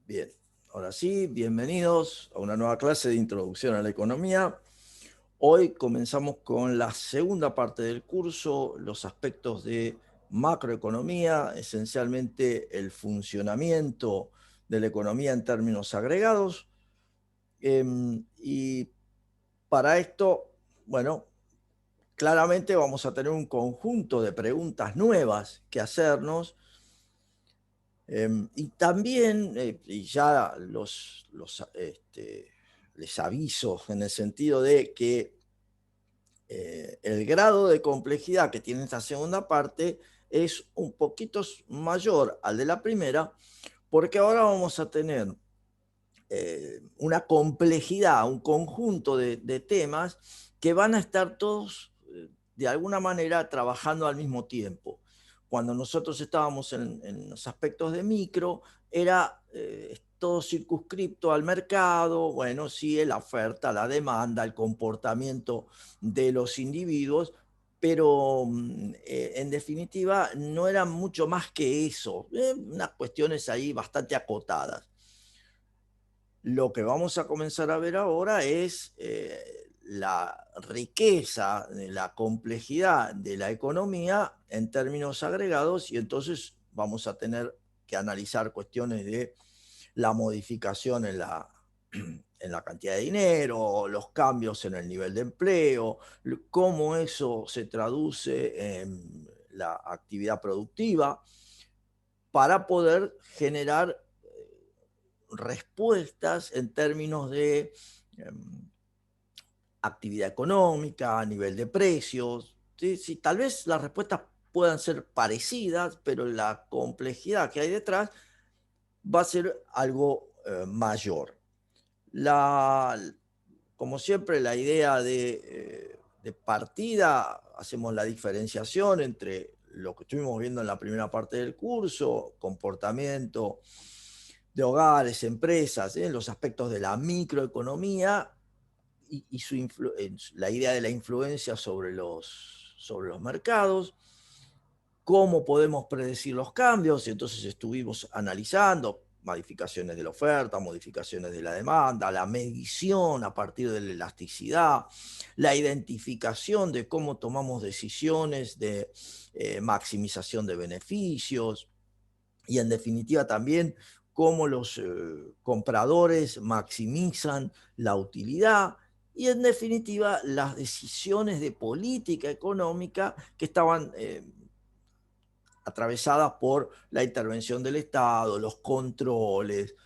Bien, ahora sí, bienvenidos a una nueva clase de introducción a la economía. Hoy comenzamos con la segunda parte del curso, los aspectos de macroeconomía, esencialmente el funcionamiento de la economía en términos agregados. Y para esto, bueno, claramente vamos a tener un conjunto de preguntas nuevas que hacernos. Y también, y ya les aviso en el sentido de que el grado de complejidad que tiene esta segunda parte es un poquito mayor al de la primera, porque ahora vamos a tener una complejidad, un conjunto de temas que van a estar todos de alguna manera trabajando al mismo tiempo. Cuando nosotros estábamos en los aspectos de micro, era todo circunscripto al mercado, bueno, sí, la oferta, la demanda, el comportamiento de los individuos, pero en definitiva no era mucho más que eso, unas cuestiones ahí bastante acotadas. Lo que vamos a comenzar a ver ahora es la riqueza, la complejidad de la economía en términos agregados, y entonces vamos a tener que analizar cuestiones de la modificación en la cantidad de dinero, los cambios en el nivel de empleo, cómo eso se traduce en la actividad productiva para poder generar respuestas en términos de actividad económica, a nivel de precios. ¿Sí? Sí, tal vez las respuestas puedan ser parecidas, pero la complejidad que hay detrás va a ser algo mayor. La, Como siempre, la idea de partida, hacemos la diferenciación entre lo que estuvimos viendo en la primera parte del curso, comportamiento de hogares, empresas, los aspectos de la microeconomía y la idea de la influencia sobre los mercados, cómo podemos predecir los cambios. Entonces estuvimos analizando modificaciones de la oferta, modificaciones de la demanda, la medición a partir de la elasticidad, la identificación de cómo tomamos decisiones de maximización de beneficios y en definitiva también cómo los compradores maximizan la utilidad y en definitiva las decisiones de política económica que estaban atravesadas por la intervención del Estado, los controles,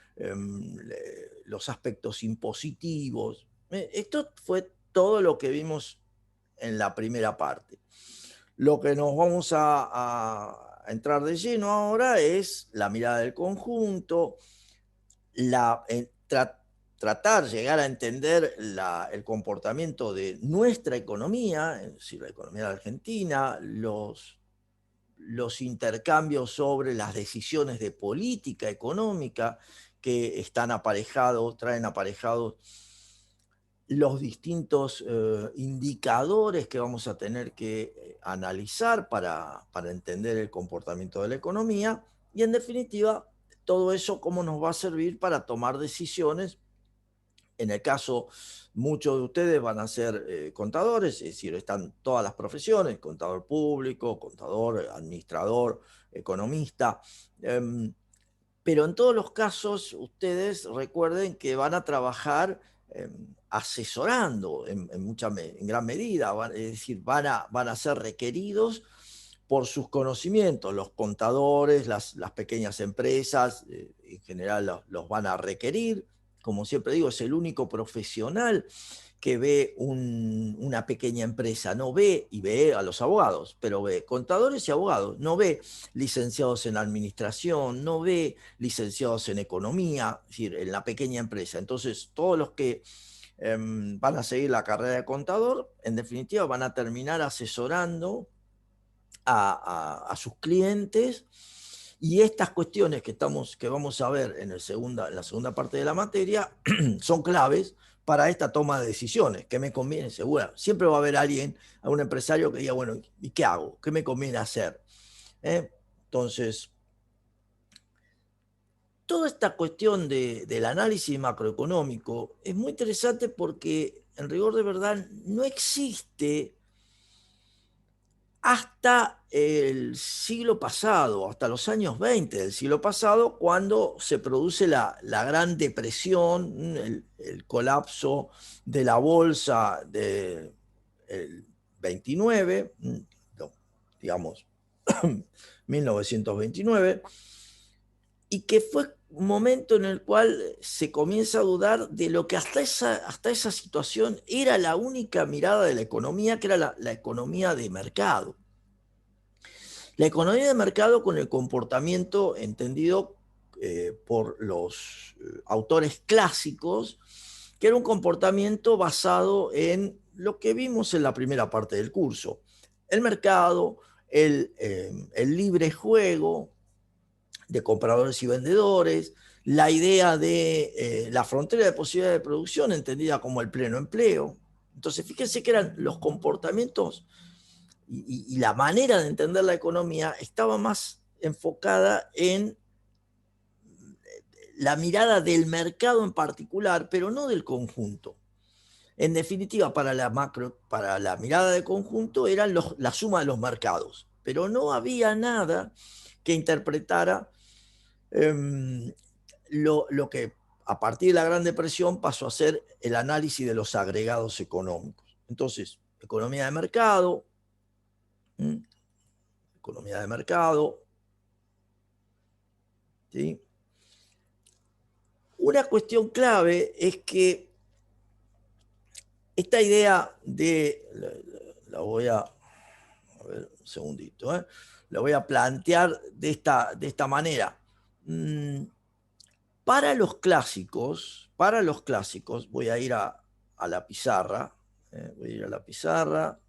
los aspectos impositivos. Esto fue todo lo que vimos en la primera parte. Lo que nos vamos a entrar de lleno ahora es la mirada del conjunto, la, tratar, llegar a entender el comportamiento de nuestra economía, es decir, la economía de Argentina, los intercambios sobre las decisiones de política económica que están aparejados, traen aparejados los distintos indicadores que vamos a tener que analizar para entender el comportamiento de la economía y en definitiva todo eso cómo nos va a servir para tomar decisiones. En el caso, muchos de ustedes van a ser contadores, es decir, están todas las profesiones, contador público, contador, administrador, economista. em, pero en todos los casos, ustedes recuerden que van a trabajar asesorando en gran medida, es decir, van a ser requeridos por sus conocimientos. Los contadores, las pequeñas empresas, en general los van a requerir. Como siempre digo, es el único profesional que ve una pequeña empresa, no ve, y ve a los abogados, pero ve contadores y abogados, no ve licenciados en administración, no ve licenciados en economía, es decir, en la pequeña empresa. Entonces, todos los que van a seguir la carrera de contador, en definitiva, van a terminar asesorando a sus clientes y estas cuestiones que vamos a ver en la segunda parte de la materia son claves para esta toma de decisiones. ¿Qué me conviene? Seguro. Siempre va a haber alguien, algún empresario que diga, bueno, ¿y qué hago? ¿Qué me conviene hacer? Entonces, toda toda esta cuestión del análisis macroeconómico es muy interesante porque en rigor de verdad no existe hasta el siglo pasado, hasta los años 20 del siglo pasado, cuando se produce la Gran Depresión, el colapso de la bolsa del 29, digamos, 1929, y que fue un momento en el cual se comienza a dudar de lo que hasta esa situación era la única mirada de la economía, que era la economía de mercado. La economía de mercado con el comportamiento entendido por los autores clásicos, que era un comportamiento basado en lo que vimos en la primera parte del curso. El mercado, el libre juego de compradores y vendedores, la idea de la frontera de posibilidades de producción entendida como el pleno empleo. Entonces, fíjense que eran los comportamientos y la manera de entender la economía estaba más enfocada en la mirada del mercado en particular, pero no del conjunto. En definitiva, para la mirada de conjunto eran la suma de los mercados, pero no había nada que interpretara lo que a partir de la Gran Depresión pasó a ser el análisis de los agregados económicos. Entonces, economía de mercado, economía de mercado, ¿sí? Una cuestión clave es que esta idea la voy a ver un segundito, la voy a plantear de esta manera. Para los clásicos, voy a ir a la pizarra, voy a ir a la pizarra.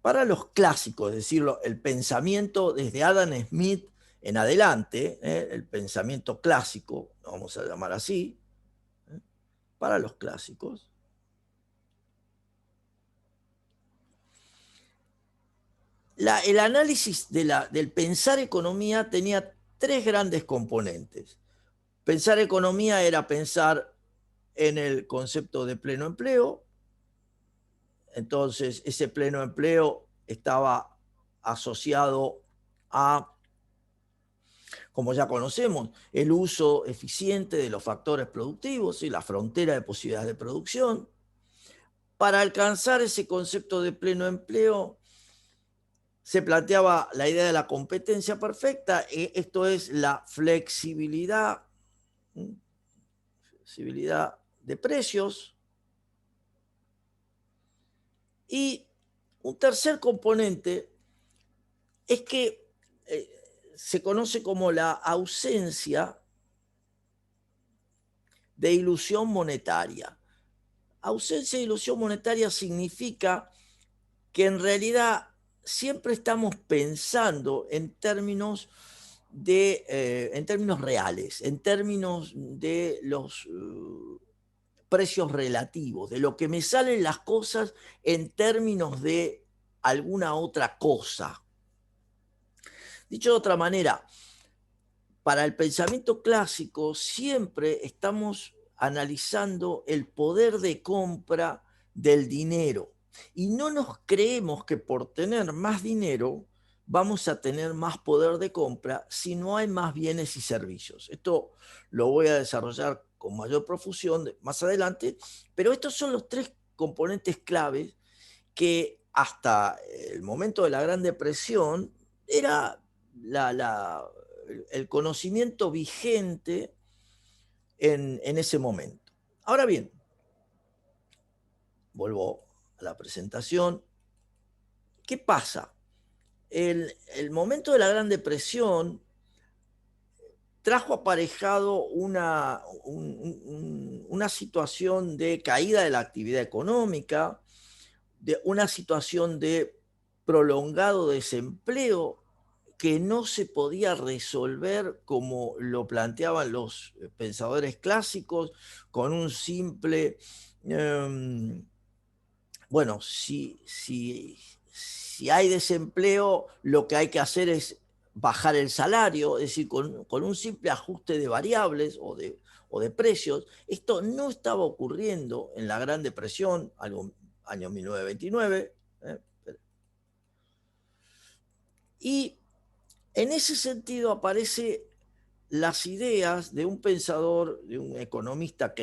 Para los clásicos, es decir, el pensamiento desde Adam Smith en adelante, el pensamiento clásico, lo vamos a llamar así, para los clásicos, el análisis del pensar economía tenía tres grandes componentes. Pensar economía era pensar en el concepto de pleno empleo. Entonces, ese pleno empleo estaba asociado a, como ya conocemos, el uso eficiente de los factores productivos y la frontera de posibilidades de producción. Para alcanzar ese concepto de pleno empleo, se planteaba la idea de la competencia perfecta, esto es la flexibilidad de precios. Y un tercer componente es que se conoce como la ausencia de ilusión monetaria. Ausencia de ilusión monetaria significa que en realidad siempre estamos pensando en términos reales, en términos de los precios relativos, de lo que me salen las cosas en términos de alguna otra cosa. Dicho de otra manera, para el pensamiento clásico siempre estamos analizando el poder de compra del dinero y no nos creemos que por tener más dinero vamos a tener más poder de compra si no hay más bienes y servicios. Esto lo voy a desarrollar con mayor profusión más adelante, pero estos son los tres componentes claves que hasta el momento de la Gran Depresión era el conocimiento vigente en ese momento. Ahora bien, vuelvo a la presentación. ¿Qué pasa? El momento de la Gran Depresión trajo aparejado una situación de caída de la actividad económica, de una situación de prolongado desempleo que no se podía resolver como lo planteaban los pensadores clásicos, con un simple, si hay desempleo, lo que hay que hacer es bajar el salario, es decir, con un simple ajuste de variables o de precios. Esto no estaba ocurriendo en la Gran Depresión, año 1929. Y en ese sentido aparecen las ideas de un pensador, de un economista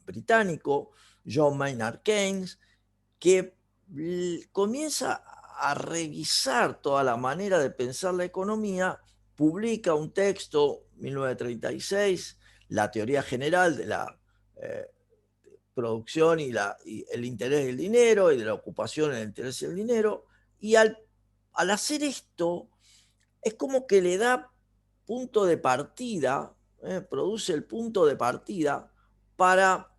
británico, John Maynard Keynes, que comienza a revisar toda la manera de pensar la economía, publica un texto, 1936, La teoría general de la producción y el interés del dinero, y de la ocupación en el interés del dinero, y al hacer esto, es como que le da punto de partida, produce el punto de partida para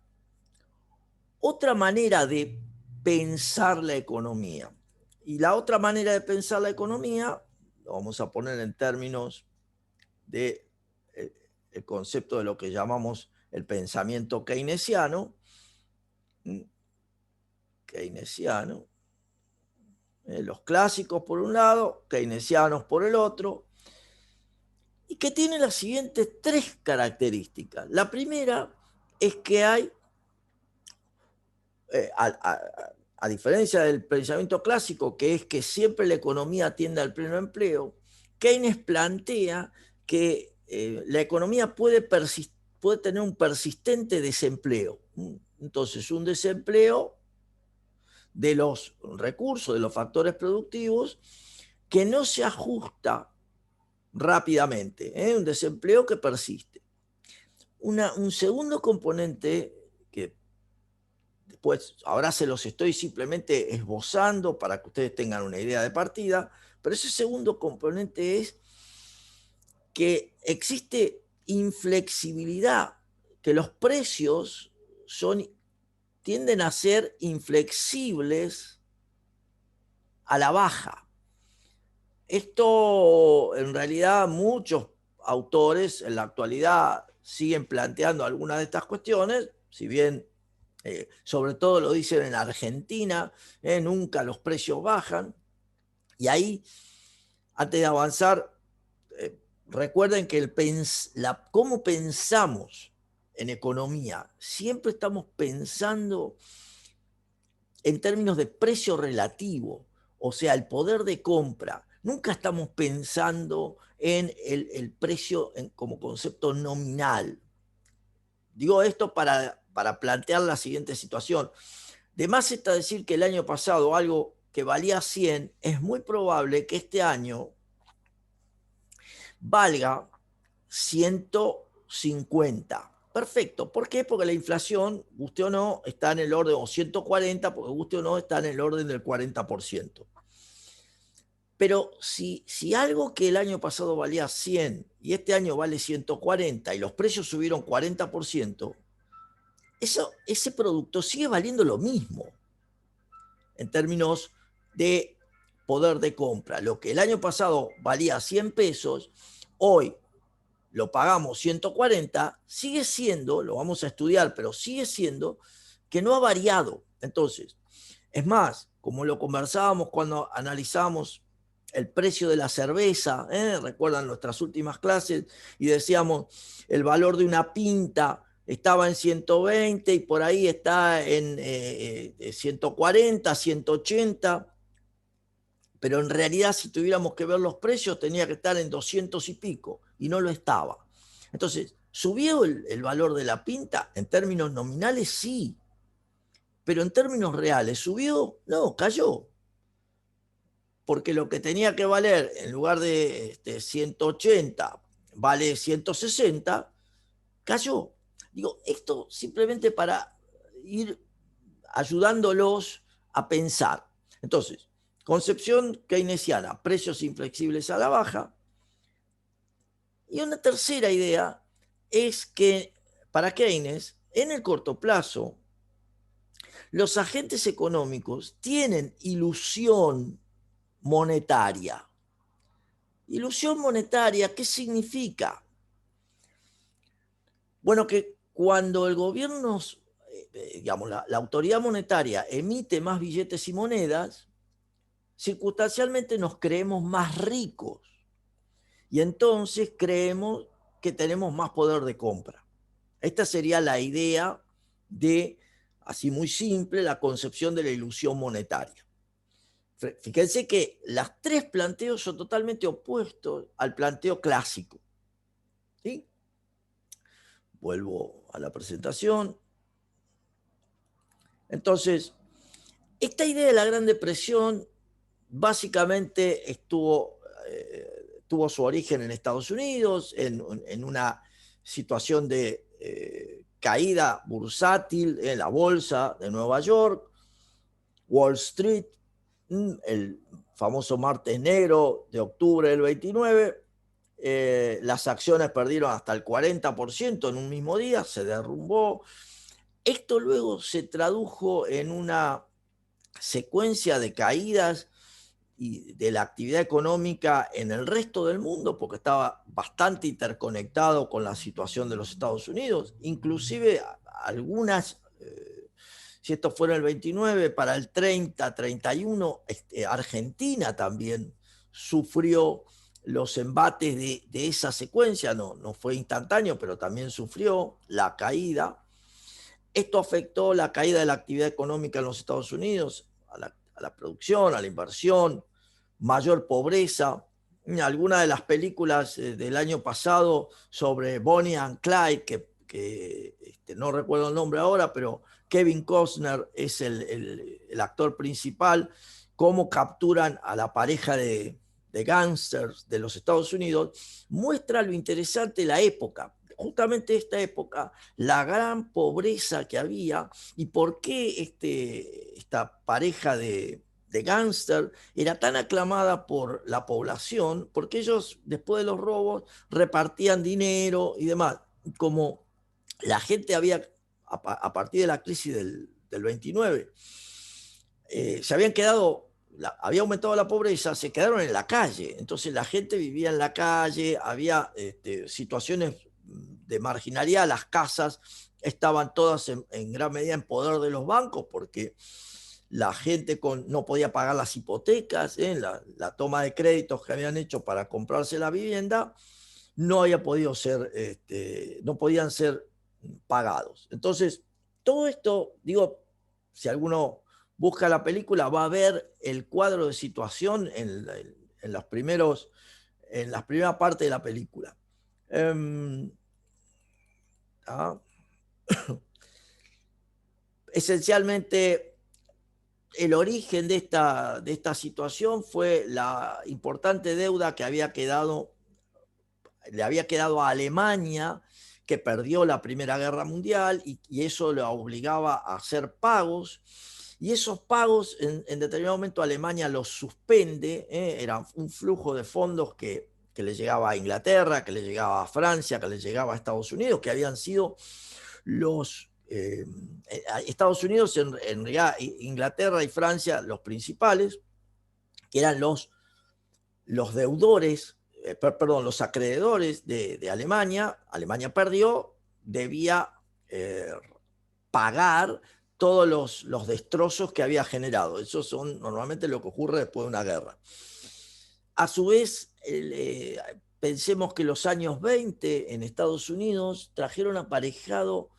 otra manera de pensar la economía. Y la otra manera de pensar la economía, lo vamos a poner en términos de el concepto de lo que llamamos el pensamiento keynesiano. Los clásicos por un lado, keynesianos por el otro, y que tiene las siguientes tres características. La primera es que hay, a diferencia del pensamiento clásico, que es que siempre la economía tiende al pleno empleo, Keynes plantea que la economía puede tener un persistente desempleo. Entonces, un desempleo de los recursos, de los factores productivos, que no se ajusta rápidamente, un desempleo que persiste. Un segundo componente, que después ahora se los estoy simplemente esbozando para que ustedes tengan una idea de partida, pero ese segundo componente es que existe inflexibilidad, que los precios tienden a ser inflexibles a la baja. Esto, en realidad, muchos autores en la actualidad siguen planteando algunas de estas cuestiones, si bien sobre todo lo dicen en Argentina, nunca los precios bajan. Y ahí, antes de avanzar, recuerden que cómo pensamos en economía, siempre estamos pensando en términos de precio relativo, o sea, el poder de compra. Nunca estamos pensando en el precio como concepto nominal. Digo esto para plantear la siguiente situación. De más está decir que el año pasado algo que valía 100, es muy probable que este año valga 150. Perfecto. ¿Por qué? Porque la inflación, guste o no, está en el orden, o 140, porque guste o no, está en el orden del 40%. Pero si algo que el año pasado valía 100 y este año vale 140 y los precios subieron 40%, ese producto sigue valiendo lo mismo en términos de poder de compra. Lo que el año pasado valía 100 pesos, hoy lo pagamos 140, sigue siendo, lo vamos a estudiar, pero sigue siendo que no ha variado. Entonces, es más, como lo conversábamos cuando analizamos el precio de la cerveza, recuerdan nuestras últimas clases, y decíamos el valor de una pinta estaba en 120 y por ahí está en 140, 180, pero en realidad si tuviéramos que ver los precios tenía que estar en 200 y pico, y no lo estaba. Entonces, ¿subió el valor de la pinta? En términos nominales sí, pero en términos reales, ¿subió? No, cayó. Porque lo que tenía que valer, en lugar de 180, vale 160, cayó. Digo, esto simplemente para ir ayudándolos a pensar. Entonces, concepción keynesiana, precios inflexibles a la baja. Y una tercera idea es que para Keynes, en el corto plazo, los agentes económicos tienen ilusión monetaria. Ilusión monetaria, ¿qué significa? Bueno, que cuando el gobierno, digamos, la autoridad monetaria emite más billetes y monedas, circunstancialmente nos creemos más ricos. y entonces creemos que tenemos más poder de compra. Esta sería la idea de, así muy simple, la concepción de la ilusión monetaria. Fíjense que los tres planteos son totalmente opuestos al planteo clásico. ¿Sí? Vuelvo a la presentación. Entonces, esta idea de la Gran Depresión básicamente tuvo su origen en Estados Unidos, en una situación de caída bursátil en la bolsa de Nueva York, Wall Street, el famoso martes negro de octubre del 29, las acciones perdieron hasta el 40% en un mismo día, se derrumbó. Esto luego se tradujo en una secuencia de caídas y de la actividad económica en el resto del mundo, porque estaba bastante interconectado con la situación de los Estados Unidos, inclusive algunas, si esto fuera el 29, para el 30, 31, Argentina también sufrió los embates de esa secuencia, no fue instantáneo, pero también sufrió la caída. Esto afectó la caída de la actividad económica en los Estados Unidos, a la producción, a la inversión, mayor pobreza. Algunas de las películas del año pasado sobre Bonnie and Clyde, que no recuerdo el nombre ahora, pero Kevin Costner es el actor principal, cómo capturan a la pareja de gángsters de los Estados Unidos, muestra lo interesante de la época. Justamente esta época, la gran pobreza que había y por qué esta pareja de gángster era tan aclamada por la población, porque ellos después de los robos repartían dinero y demás. Como la gente había, a partir de la crisis del 29, se habían quedado, había aumentado la pobreza, se quedaron en la calle. Entonces la gente vivía en la calle, había situaciones de marginalidad, las casas estaban todas en gran medida en poder de los bancos porque la gente no podía pagar las hipotecas, la toma de créditos que habían hecho para comprarse la vivienda no había podido ser, no podían ser pagados. Entonces, todo esto, digo, si alguno busca la película, va a ver el cuadro de situación en los primeros, en las primeras partes de la película. Esencialmente, el origen de esta situación fue la importante deuda que le había quedado a Alemania, que perdió la Primera Guerra Mundial, y eso lo obligaba a hacer pagos. Y esos pagos, en determinado momento, Alemania los suspende. Era un flujo de fondos que le llegaba a Inglaterra, que le llegaba a Francia, que le llegaba a Estados Unidos, que habían sido los Estados Unidos, en realidad Inglaterra y Francia, los principales, que eran los deudores, perdón, los acreedores de Alemania. Alemania perdió, debía pagar todos los destrozos que había generado. Eso son normalmente lo que ocurre después de una guerra. A su vez, pensemos que los años 20 en Estados Unidos trajeron aparejado,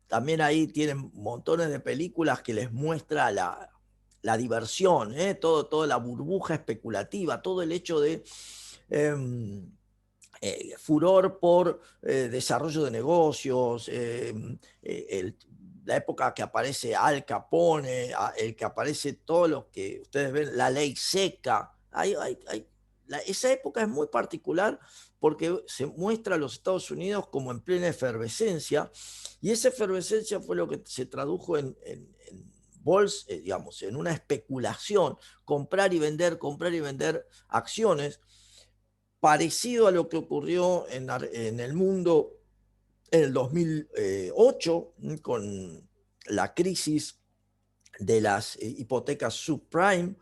también ahí tienen montones de películas que les muestra la diversión, toda la burbuja especulativa, todo el hecho de furor por desarrollo de negocios, la época que aparece Al Capone, el que aparece todo lo que ustedes ven, la ley seca. Esa época es muy particular porque se muestra a los Estados Unidos como en plena efervescencia, y esa efervescencia fue lo que se tradujo en bolsa, digamos, en una especulación, comprar y vender acciones, parecido a lo que ocurrió en el mundo en el 2008 con la crisis de las hipotecas subprime,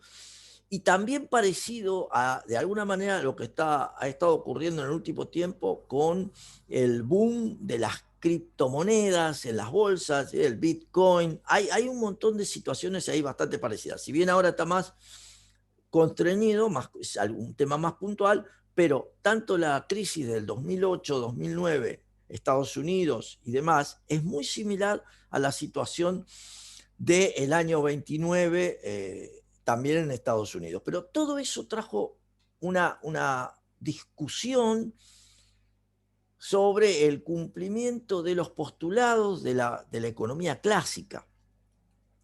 y también parecido de alguna manera, lo que ha estado ocurriendo en el último tiempo con el boom de las criptomonedas en las bolsas, el Bitcoin. Hay un montón de situaciones ahí bastante parecidas. Si bien ahora está más constreñido, es un tema más puntual, Pero tanto la crisis del 2008, 2009, Estados Unidos y demás, es muy similar a la situación del año 29, también en Estados Unidos. Pero todo eso trajo una discusión sobre el cumplimiento de los postulados de la economía clásica.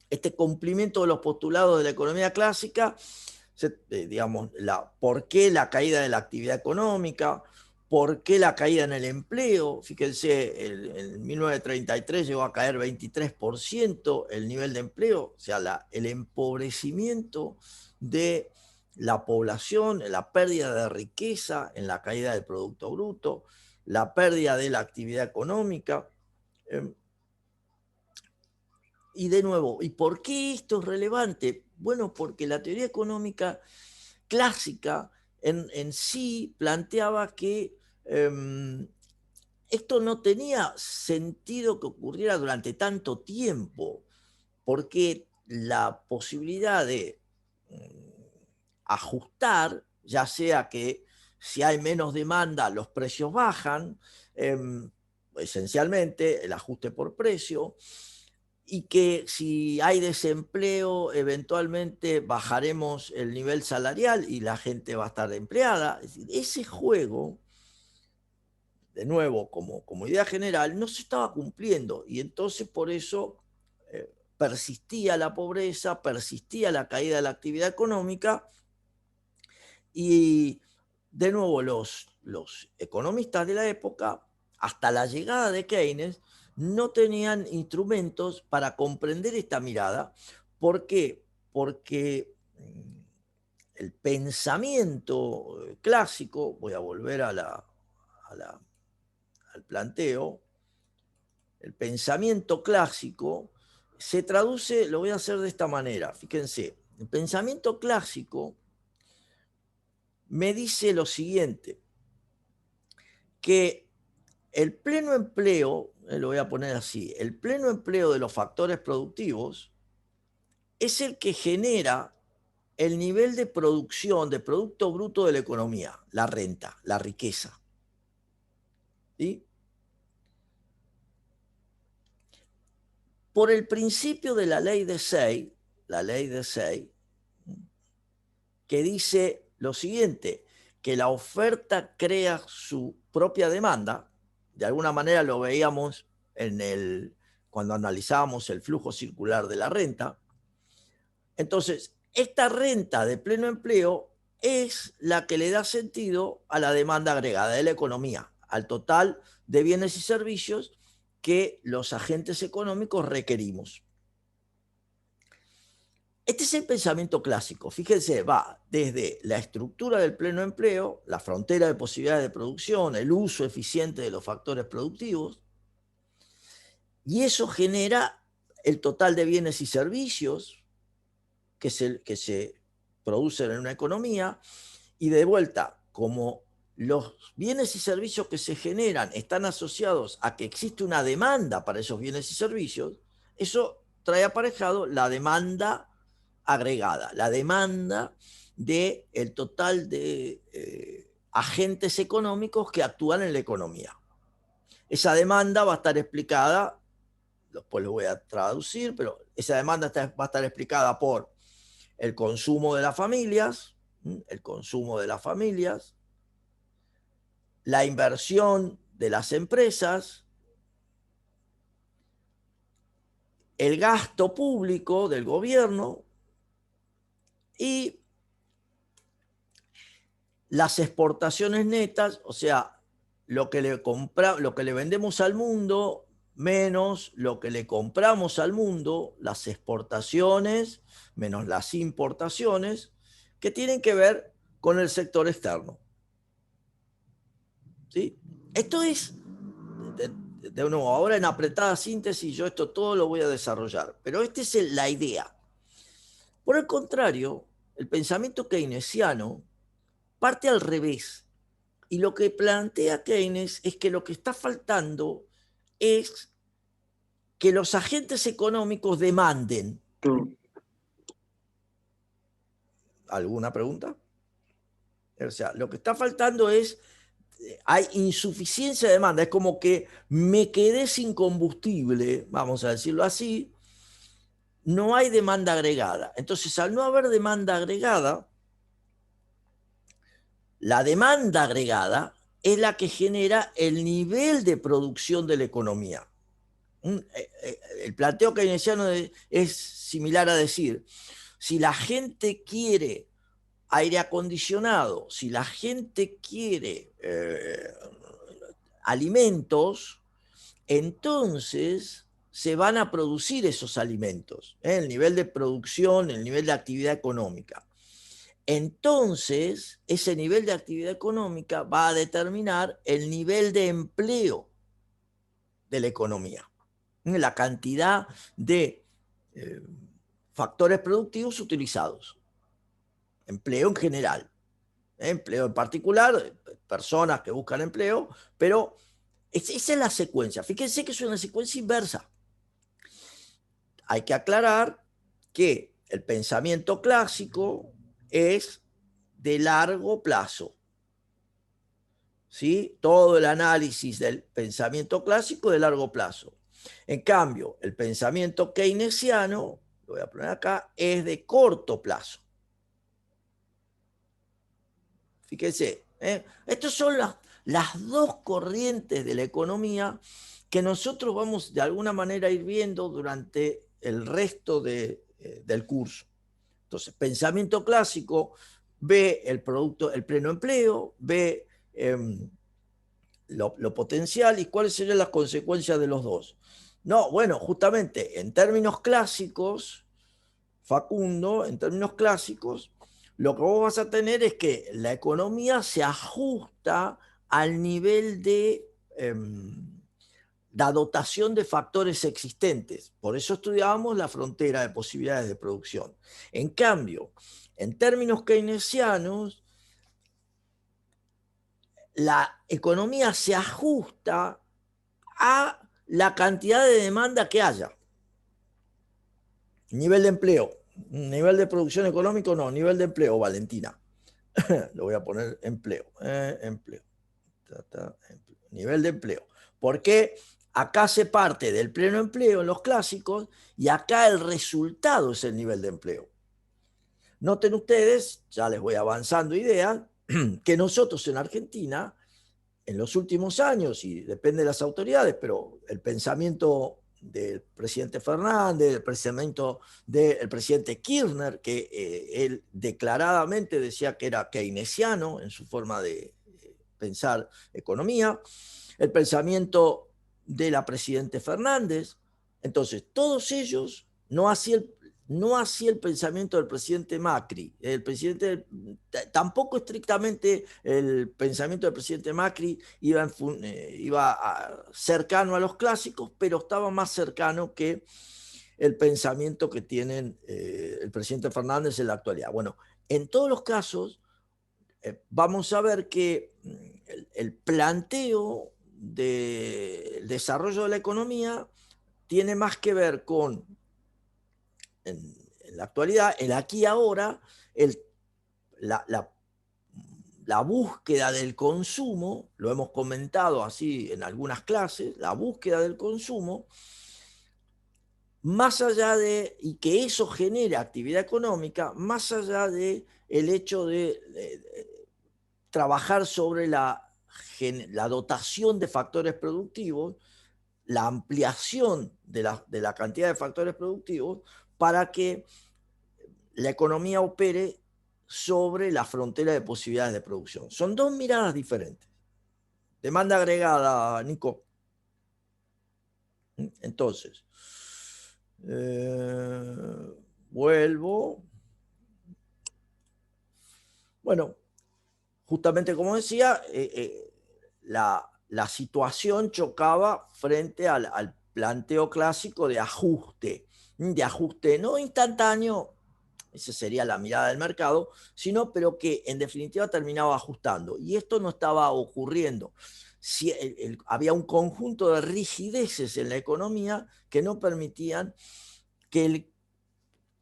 Este cumplimiento de los postulados de la economía clásica, digamos, por qué la caída de la actividad económica, por qué la caída en el empleo. Fíjense, en 1933 llegó a caer 23% el nivel de empleo, o sea, el empobrecimiento de la población, la pérdida de riqueza en la caída del Producto Bruto, la pérdida de la actividad económica. Y de nuevo, ¿y por qué esto es relevante? Bueno, porque la teoría económica clásica en sí planteaba que esto no tenía sentido que ocurriera durante tanto tiempo, porque la posibilidad de ajustar, ya sea que si hay menos demanda los precios bajan, esencialmente el ajuste por precio, y que si hay desempleo, eventualmente bajaremos el nivel salarial y la gente va a estar empleada. Es decir, ese juego, de nuevo, como idea general, no se estaba cumpliendo y entonces por eso persistía la pobreza, persistía la caída de la actividad económica y, de nuevo, los economistas de la época, hasta la llegada de Keynes, no tenían instrumentos para comprender esta mirada. ¿Por qué? Porque el pensamiento clásico, voy a volver al planteo, el pensamiento clásico se traduce, lo voy a hacer de esta manera, fíjense, el pensamiento clásico me dice lo siguiente, que el pleno empleo, lo voy a poner así, el pleno empleo de los factores productivos es el que genera el nivel de producción, de Producto Bruto de la economía, la renta, la riqueza. ¿Sí? Por el principio de la ley de Say, que dice lo siguiente, que la oferta crea su propia demanda, de alguna manera lo veíamos cuando analizábamos el flujo circular de la renta. Entonces, esta renta de pleno empleo es la que le da sentido a la demanda agregada de la economía, al total de bienes y servicios que los agentes económicos requerimos. Este es el pensamiento clásico. Fíjense, va desde la estructura del pleno empleo, la frontera de posibilidades de producción, el uso eficiente de los factores productivos, y eso genera el total de bienes y servicios que se producen en una economía, y de vuelta, como los bienes y servicios que se generan están asociados a que existe una demanda para esos bienes y servicios, eso trae aparejado la demanda agregada, la demanda del total de agentes económicos que actúan en la economía. Esa demanda va a estar explicada, después lo voy a traducir, pero esa demanda va a estar explicada por el consumo de las familias, la inversión de las empresas, el gasto público del gobierno y las exportaciones netas, o sea, lo que le vendemos al mundo menos lo que le compramos al mundo, las exportaciones menos las importaciones, que tienen que ver con el sector externo. ¿Sí? Esto es, de nuevo, ahora en apretada síntesis, yo esto todo lo voy a desarrollar, pero esta es la idea. Por el contrario, el pensamiento keynesiano parte al revés. Y lo que plantea Keynes es que lo que está faltando es que los agentes económicos demanden. ¿Alguna pregunta? O sea, lo que está faltando es, hay insuficiencia de demanda, es como que me quedé sin combustible, vamos a decirlo así, no hay demanda agregada. Entonces, al no haber demanda agregada, la demanda agregada es la que genera el nivel de producción de la economía. El planteo keynesiano es similar a decir, si la gente quiere aire acondicionado, si la gente quiere alimentos, entonces se van a producir esos alimentos, el nivel de producción, el nivel de actividad económica. Entonces, ese nivel de actividad económica va a determinar el nivel de empleo de la economía, la cantidad de factores productivos utilizados, empleo en general, empleo en particular, personas que buscan empleo, pero esa es la secuencia. Fíjense que es una secuencia inversa. Hay que aclarar que el pensamiento clásico es de largo plazo. ¿Sí? Todo el análisis del pensamiento clásico de largo plazo. En cambio, el pensamiento keynesiano, lo voy a poner acá, es de corto plazo. Fíjense, estas son las dos corrientes de la economía que nosotros vamos de alguna manera a ir viendo durante el resto del curso. Entonces, pensamiento clásico ve el producto, el pleno empleo, ve lo potencial y cuáles serían las consecuencias de los dos. No, bueno, justamente en términos clásicos, Facundo, en términos clásicos, lo que vos vas a tener es que la economía se ajusta al nivel de la dotación de factores existentes. Por eso estudiábamos la frontera de posibilidades de producción. En cambio, en términos keynesianos, la economía se ajusta a la cantidad de demanda que haya. Nivel de empleo. Nivel de producción económico, no. Nivel de empleo, Valentina. Lo voy a poner empleo. Empleo. Nivel de empleo. Porque acá se parte del pleno empleo en los clásicos y acá el resultado es el nivel de empleo. Noten ustedes, ya les voy avanzando ideas, que nosotros en Argentina, en los últimos años, y depende de las autoridades, pero el pensamiento del presidente Fernández, el pensamiento del presidente Kirchner, que él declaradamente decía que era keynesiano en su forma de pensar economía, el pensamiento de la presidente Fernández. Entonces, todos ellos, no así el pensamiento del presidente Macri. El presidente, tampoco estrictamente el pensamiento del presidente Macri iba cercano a los clásicos, pero estaba más cercano que el pensamiento que tienen el presidente Fernández en la actualidad. Bueno, en todos los casos, vamos a ver que el planteo del desarrollo de la economía tiene más que ver con, en la actualidad, el aquí y ahora, la, la, la búsqueda del consumo, lo hemos comentado así en algunas clases, la búsqueda del consumo, más allá de, y que eso genere actividad económica, más allá de el hecho de trabajar sobre la dotación de factores productivos, la ampliación de la cantidad de factores productivos para que la economía opere sobre la frontera de posibilidades de producción. Son dos miradas diferentes. Demanda agregada, Nico. Entonces, vuelvo. Bueno, justamente como decía, la situación chocaba frente al planteo clásico de ajuste no instantáneo, esa sería la mirada del mercado, sino pero que en definitiva terminaba ajustando. Y esto no estaba ocurriendo. Si había un conjunto de rigideces en la economía que no permitían que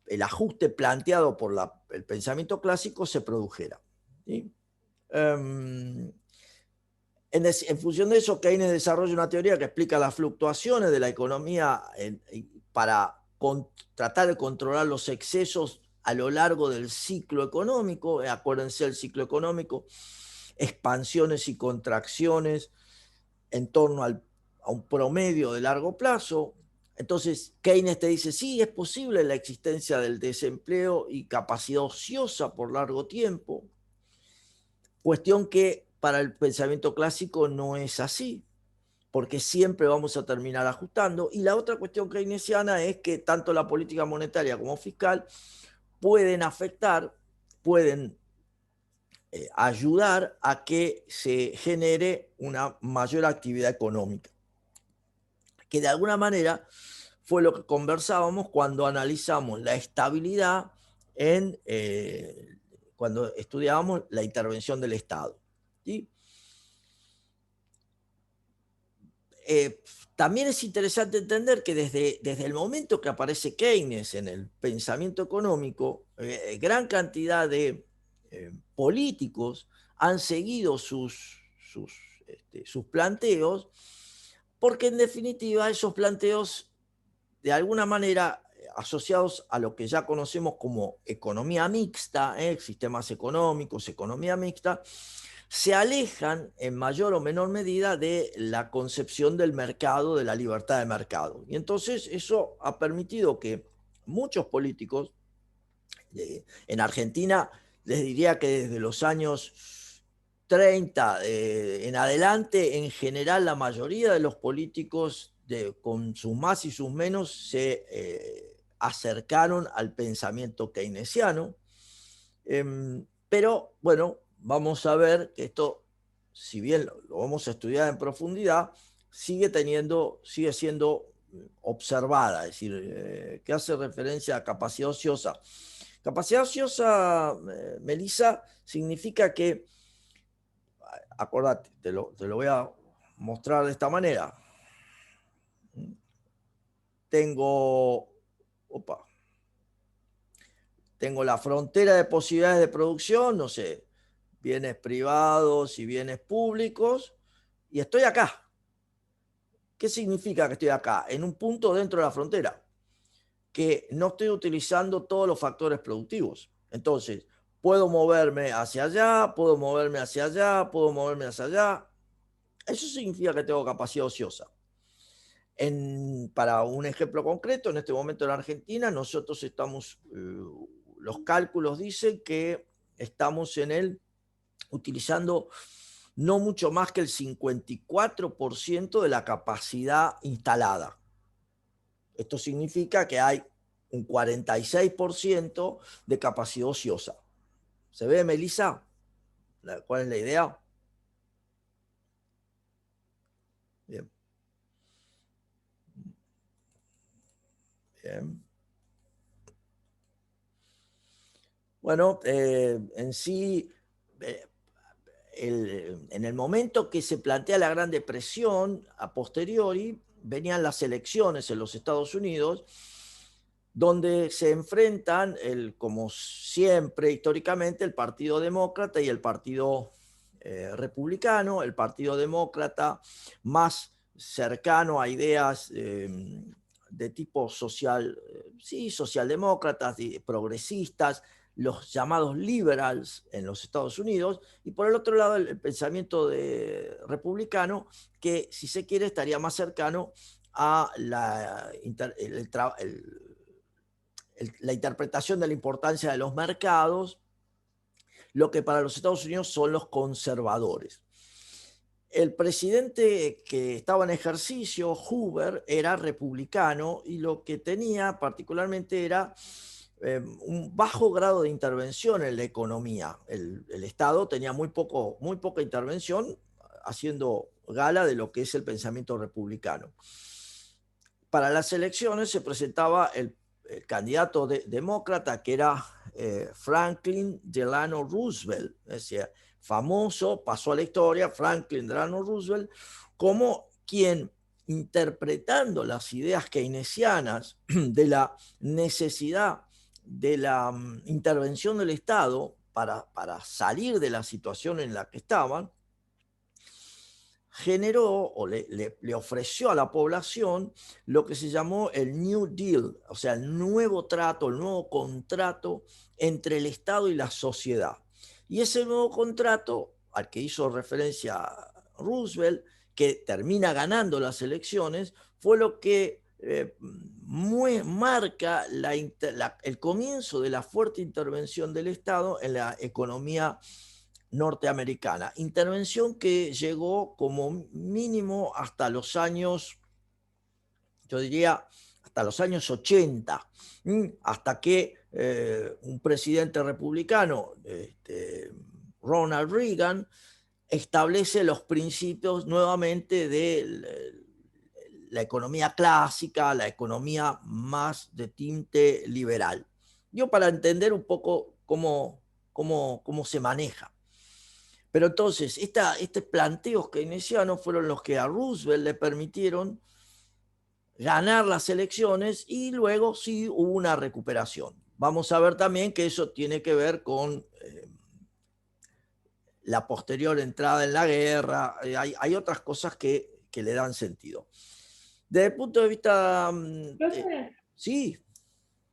el ajuste planteado por el pensamiento clásico se produjera. ¿Sí? em, en función de eso, Keynes desarrolla una teoría que explica las fluctuaciones de la economía para tratar de controlar los excesos a lo largo del ciclo económico. Acuérdense, el ciclo económico, expansiones y contracciones en torno a un promedio de largo plazo. Entonces, Keynes te dice, sí, es posible la existencia del desempleo y capacidad ociosa por largo tiempo, cuestión que para el pensamiento clásico no es así, porque siempre vamos a terminar ajustando. Y la otra cuestión keynesiana es que tanto la política monetaria como fiscal pueden afectar, pueden ayudar a que se genere una mayor actividad económica, que de alguna manera fue lo que conversábamos cuando analizamos la estabilidad cuando estudiábamos la intervención del Estado. ¿Sí? También es interesante entender que desde el momento que aparece Keynes en el pensamiento económico, gran cantidad de políticos han seguido sus planteos, porque en definitiva esos planteos, de alguna manera, asociados a lo que ya conocemos como economía mixta, sistemas económicos, economía mixta, se alejan en mayor o menor medida de la concepción del mercado, de la libertad de mercado. Y entonces eso ha permitido que muchos políticos, en Argentina, les diría que desde los años 30 en adelante, en general la mayoría de los políticos, con sus más y sus menos, se acercaron al pensamiento keynesiano. Pero bueno, vamos a ver que esto, si bien lo vamos a estudiar en profundidad, sigue siendo observada, es decir, que hace referencia a capacidad ociosa. Capacidad ociosa, Melissa, significa que, acordate, te lo voy a mostrar de esta manera. Tengo, opa, tengo la frontera de posibilidades de producción, no sé, bienes privados y bienes públicos, y estoy acá. ¿Qué significa que estoy acá? En un punto dentro de la frontera, que no estoy utilizando todos los factores productivos. Entonces, puedo moverme hacia allá, puedo moverme hacia allá, puedo moverme hacia allá. Eso significa que tengo capacidad ociosa. Para un ejemplo concreto, en este momento en Argentina, nosotros estamos, los cálculos dicen que estamos utilizando no mucho más que el 54% de la capacidad instalada. Esto significa que hay un 46% de capacidad ociosa. ¿Se ve, Melissa? ¿Cuál es la idea? Bien. Bien. Bueno, en sí, en el momento que se plantea la Gran Depresión, a posteriori, venían las elecciones en los Estados Unidos, donde se enfrentan, como siempre históricamente, el Partido Demócrata y el Partido Republicano. El Partido Demócrata, más cercano a ideas de tipo social, sí, socialdemócratas, progresistas, los llamados liberals en los Estados Unidos, y por el otro lado el pensamiento republicano, que si se quiere estaría más cercano a la interpretación de la importancia de los mercados, lo que para los Estados Unidos son los conservadores. El presidente que estaba en ejercicio, Hoover, era republicano, y lo que tenía particularmente era un bajo grado de intervención en la economía. El Estado tenía muy poca intervención, haciendo gala de lo que es el pensamiento republicano. Para las elecciones se presentaba el candidato demócrata, que era Franklin Delano Roosevelt, es decir, famoso, pasó a la historia, Franklin Delano Roosevelt, como quien, interpretando las ideas keynesianas de la necesidad de la intervención del Estado para salir de la situación en la que estaban, generó o le ofreció a la población lo que se llamó el New Deal, o sea, el nuevo trato, el nuevo contrato entre el Estado y la sociedad. Y ese nuevo contrato, al que hizo referencia Roosevelt, que termina ganando las elecciones, fue lo que marca el comienzo de la fuerte intervención del Estado en la economía norteamericana. Intervención que llegó como mínimo hasta los años, yo diría, hasta los años 80, hasta que un presidente republicano, Ronald Reagan, establece los principios nuevamente de la economía clásica, la economía más de tinte liberal. Yo para entender un poco cómo se maneja. Pero entonces, estos planteos keynesianos fueron los que a Roosevelt le permitieron ganar las elecciones y luego sí hubo una recuperación. Vamos a ver también que eso tiene que ver con la posterior entrada en la guerra. Hay otras cosas que le dan sentido. Desde el punto de vista... Profe, sí,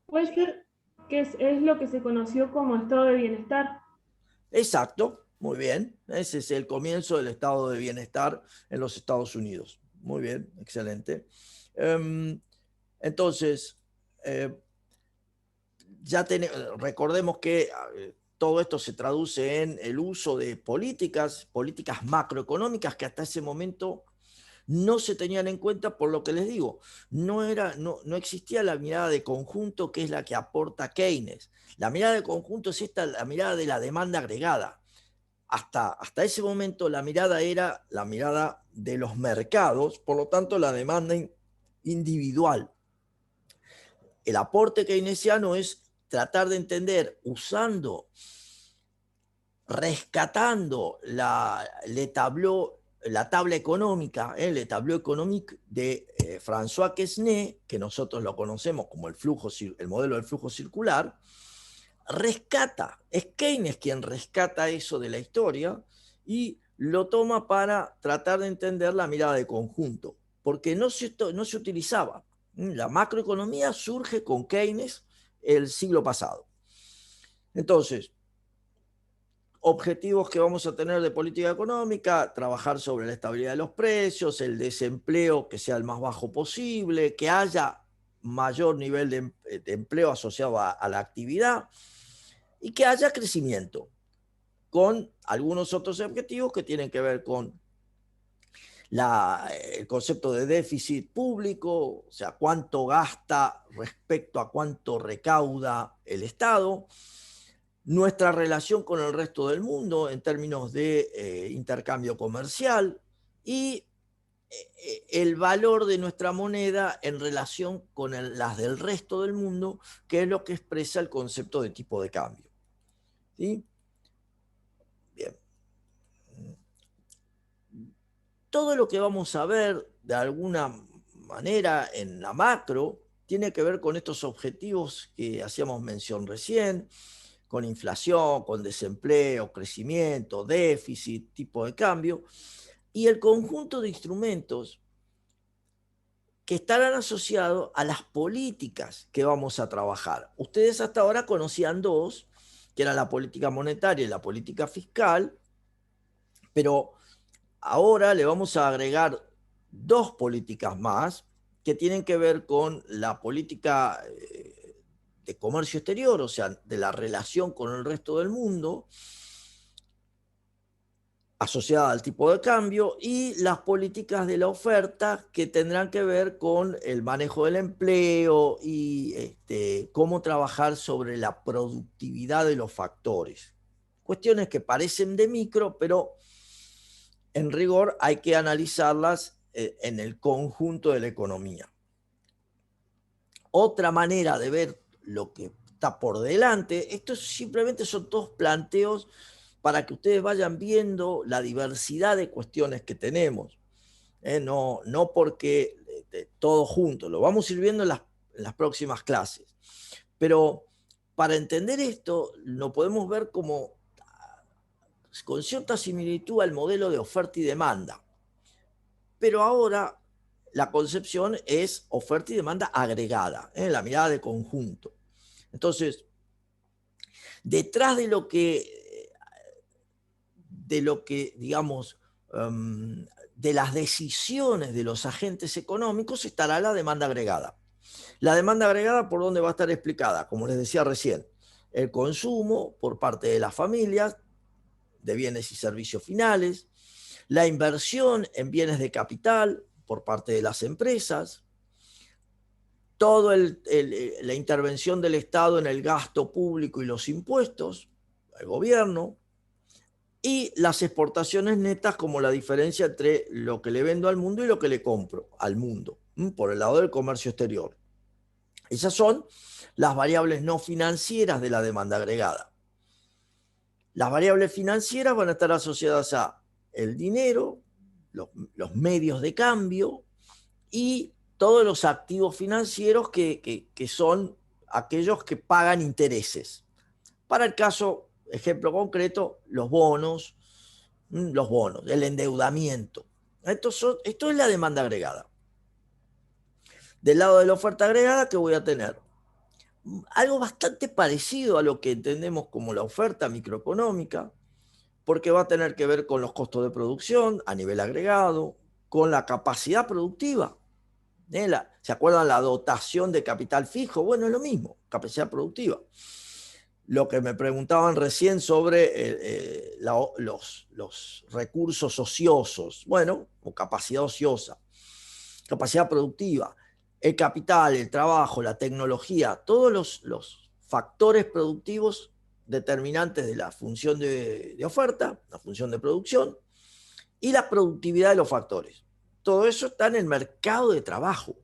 puede ser que es lo que se conoció como estado de bienestar. exacto, muy bien. Ese es el comienzo del estado de bienestar en los Estados Unidos. Muy bien, excelente. Entonces, recordemos que todo esto se traduce en el uso de políticas macroeconómicas que hasta ese momento no se tenían en cuenta, por lo que les digo, no existía la mirada de conjunto, que es la que aporta Keynes. La mirada de conjunto es la mirada de la demanda agregada. Hasta ese momento la mirada era la mirada de los mercados, por lo tanto la demanda individual. El aporte keynesiano es tratar de entender, rescatando la tabla económica, le tableau économique de François Quesnay, que nosotros lo conocemos como el modelo del flujo circular, es Keynes quien rescata eso de la historia y lo toma para tratar de entender la mirada de conjunto, porque no se utilizaba. La macroeconomía surge con Keynes el siglo pasado. Entonces, objetivos que vamos a tener de política económica: trabajar sobre la estabilidad de los precios, el desempleo que sea el más bajo posible, que haya mayor nivel de empleo asociado a la actividad y que haya crecimiento, con algunos otros objetivos que tienen que ver con el concepto de déficit público, o sea, cuánto gasta respecto a cuánto recauda el Estado, nuestra relación con el resto del mundo en términos de intercambio comercial y el valor de nuestra moneda en relación con las del resto del mundo, que es lo que expresa el concepto de tipo de cambio. ¿Sí? Bien. Todo lo que vamos a ver de alguna manera en la macro tiene que ver con estos objetivos que hacíamos mención recién, con inflación, con desempleo, crecimiento, déficit, tipo de cambio, y el conjunto de instrumentos que estarán asociados a las políticas que vamos a trabajar. Ustedes hasta ahora conocían dos, que eran la política monetaria y la política fiscal, pero ahora le vamos a agregar dos políticas más que tienen que ver con la política de comercio exterior, o sea, de la relación con el resto del mundo, asociada al tipo de cambio, y las políticas de la oferta que tendrán que ver con el manejo del empleo y cómo trabajar sobre la productividad de los factores. Cuestiones que parecen de micro, pero en rigor hay que analizarlas en el conjunto de la economía. Otra manera de ver lo que está por delante, esto simplemente son todos planteos para que ustedes vayan viendo la diversidad de cuestiones que tenemos. No porque todo junto, lo vamos a ir viendo en las próximas clases. Pero para entender esto, lo podemos ver como con cierta similitud al modelo de oferta y demanda. Pero ahora la concepción es oferta y demanda agregada, la mirada de conjunto. Entonces, detrás de lo que digamos, de las decisiones de los agentes económicos estará la demanda agregada. La demanda agregada, ¿por dónde va a estar explicada? Como les decía recién, el consumo por parte de las familias de bienes y servicios finales, la inversión en bienes de capital por parte de las empresas, toda la intervención del Estado en el gasto público y los impuestos, el gobierno, y las exportaciones netas como la diferencia entre lo que le vendo al mundo y lo que le compro al mundo, por el lado del comercio exterior. Esas son las variables no financieras de la demanda agregada. Las variables financieras van a estar asociadas a el dinero, los medios de cambio y todos los activos financieros que son aquellos que pagan intereses. Para el caso, ejemplo concreto, los bonos, el endeudamiento. Esto es la demanda agregada. Del lado de la oferta agregada, ¿qué voy a tener? Algo bastante parecido a lo que entendemos como la oferta microeconómica, porque va a tener que ver con los costos de producción a nivel agregado, con la capacidad productiva. ¿Se acuerdan la dotación de capital fijo? Bueno, es lo mismo, capacidad productiva. Lo que me preguntaban recién sobre los recursos ociosos, bueno, o capacidad ociosa, capacidad productiva, el capital, el trabajo, la tecnología, todos los factores productivos determinantes de la función de oferta, la función de producción y la productividad de los factores. Todo eso está en el mercado de trabajo.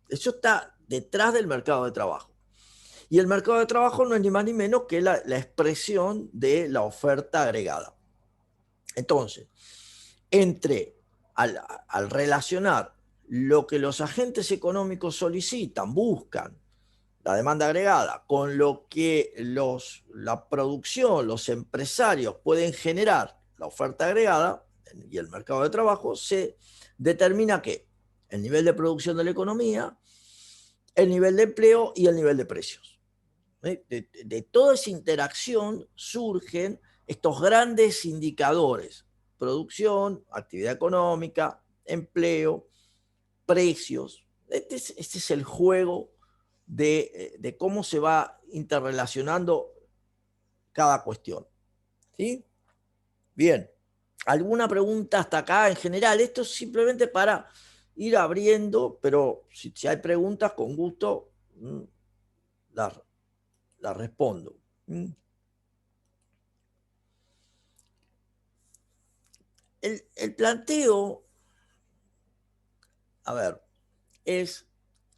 Eso está detrás del mercado de trabajo. Y el mercado de trabajo no es ni más ni menos que la expresión de la oferta agregada. Entonces, al relacionar lo que los agentes económicos solicitan, buscan, la demanda agregada, con lo que la producción, los empresarios pueden generar, la oferta agregada y el mercado de trabajo, se determina que el nivel de producción de la economía, el nivel de empleo y el nivel de precios. De toda esa interacción surgen estos grandes indicadores: producción, actividad económica, empleo, precios. Este es el juego de cómo se va interrelacionando cada cuestión. ¿Sí? Bien. ¿Alguna pregunta hasta acá en general? Esto es simplemente para ir abriendo, pero si hay preguntas, con gusto las respondo. El planteo, a ver, es: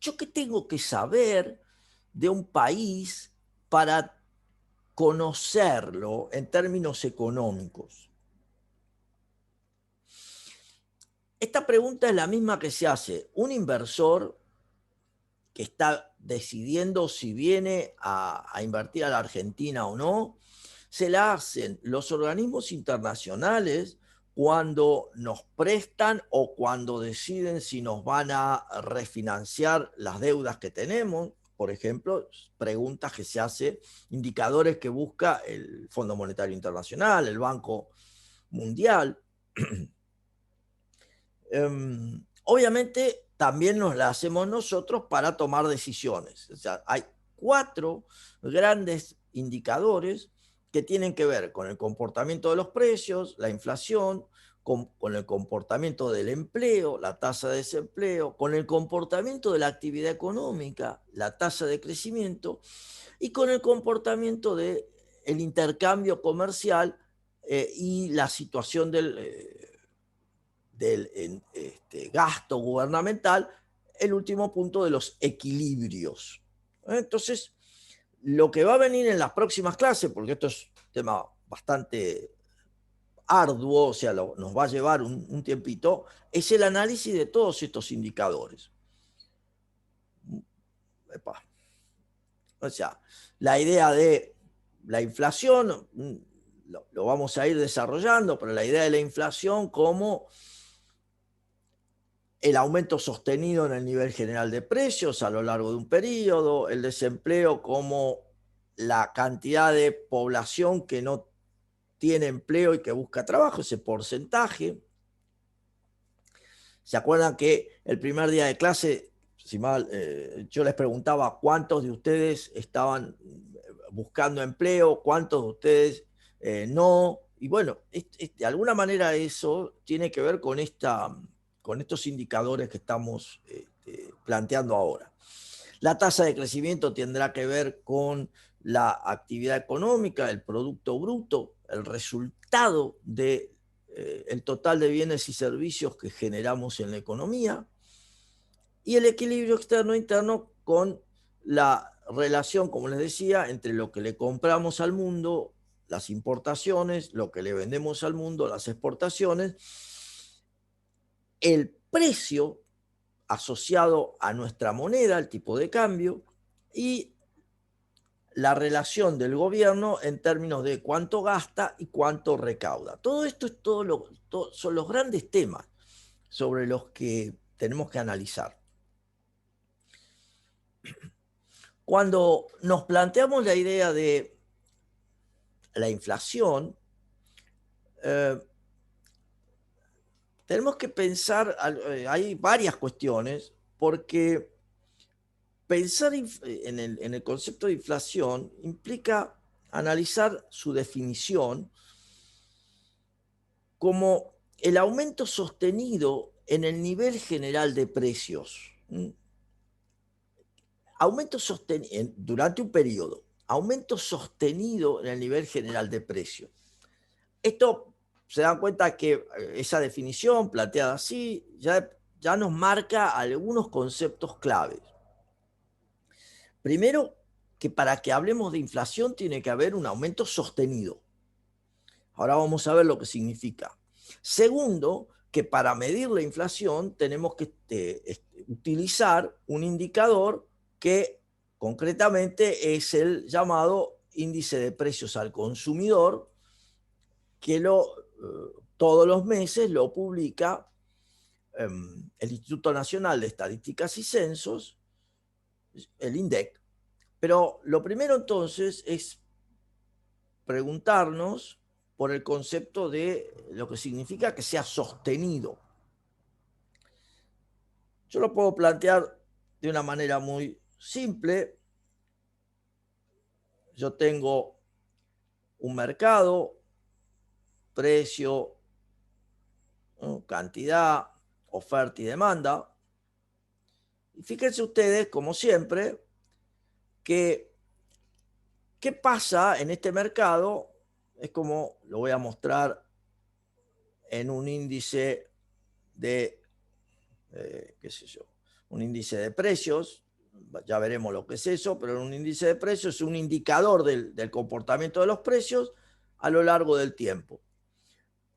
¿yo qué tengo que saber de un país para conocerlo en términos económicos? Esta pregunta es la misma que se hace un inversor que está decidiendo si viene a invertir a la Argentina o no. Se la hacen los organismos internacionales cuando nos prestan o cuando deciden si nos van a refinanciar las deudas que tenemos. Por ejemplo, preguntas que se hacen, indicadores que busca el Fondo Monetario Internacional, el Banco Mundial. Obviamente también nos la hacemos nosotros para tomar decisiones. O sea, hay 4 grandes indicadores que tienen que ver con el comportamiento de los precios, la inflación, con el comportamiento del empleo, la tasa de desempleo, con el comportamiento de la actividad económica, la tasa de crecimiento, y con el comportamiento del intercambio comercial y la situación del gasto gubernamental, el último punto de los equilibrios. Entonces, lo que va a venir en las próximas clases, porque esto es un tema bastante arduo, o sea, nos va a llevar un tiempito, es el análisis de todos estos indicadores. Epa. O sea, la idea de la inflación, lo vamos a ir desarrollando, pero la idea de la inflación como el aumento sostenido en el nivel general de precios a lo largo de un periodo, el desempleo como la cantidad de población que no tiene empleo y que busca trabajo, ese porcentaje. ¿Se acuerdan que el primer día de clase, si mal, yo les preguntaba cuántos de ustedes estaban buscando empleo, cuántos de ustedes no? Y bueno, de alguna manera eso tiene que ver con estos indicadores que estamos planteando ahora. La tasa de crecimiento tendrá que ver con la actividad económica, el producto bruto, el resultado de el total de bienes y servicios que generamos en la economía, y el equilibrio externo-interno con la relación, como les decía, entre lo que le compramos al mundo, las importaciones, lo que le vendemos al mundo, las exportaciones, el precio asociado a nuestra moneda, el tipo de cambio, y la relación del gobierno en términos de cuánto gasta y cuánto recauda. Todo esto es son los grandes temas sobre los que tenemos que analizar. Cuando nos planteamos la idea de la inflación, tenemos que pensar, hay varias cuestiones, porque pensar en el concepto de inflación implica analizar su definición como el aumento sostenido en el nivel general de precios. Durante un periodo, aumento sostenido en el nivel general de precios. Esto se dan cuenta que esa definición planteada así ya nos marca algunos conceptos claves. Primero, que para que hablemos de inflación tiene que haber un aumento sostenido. Ahora vamos a ver lo que significa. Segundo, que para medir la inflación tenemos que utilizar un indicador que concretamente es el llamado índice de precios al consumidor, que todos los meses lo publica el Instituto Nacional de Estadísticas y Censos, el INDEC. Pero lo primero entonces es preguntarnos por el concepto de lo que significa que sea sostenido. Yo lo puedo plantear de una manera muy simple. Yo tengo un mercado, precio, ¿no?, cantidad, oferta y demanda. Y fíjense ustedes, como siempre, que qué pasa en este mercado es como lo voy a mostrar en un índice de, qué sé yo, un índice de precios. Ya veremos lo que es eso, pero un índice de precios es un indicador del comportamiento de los precios a lo largo del tiempo.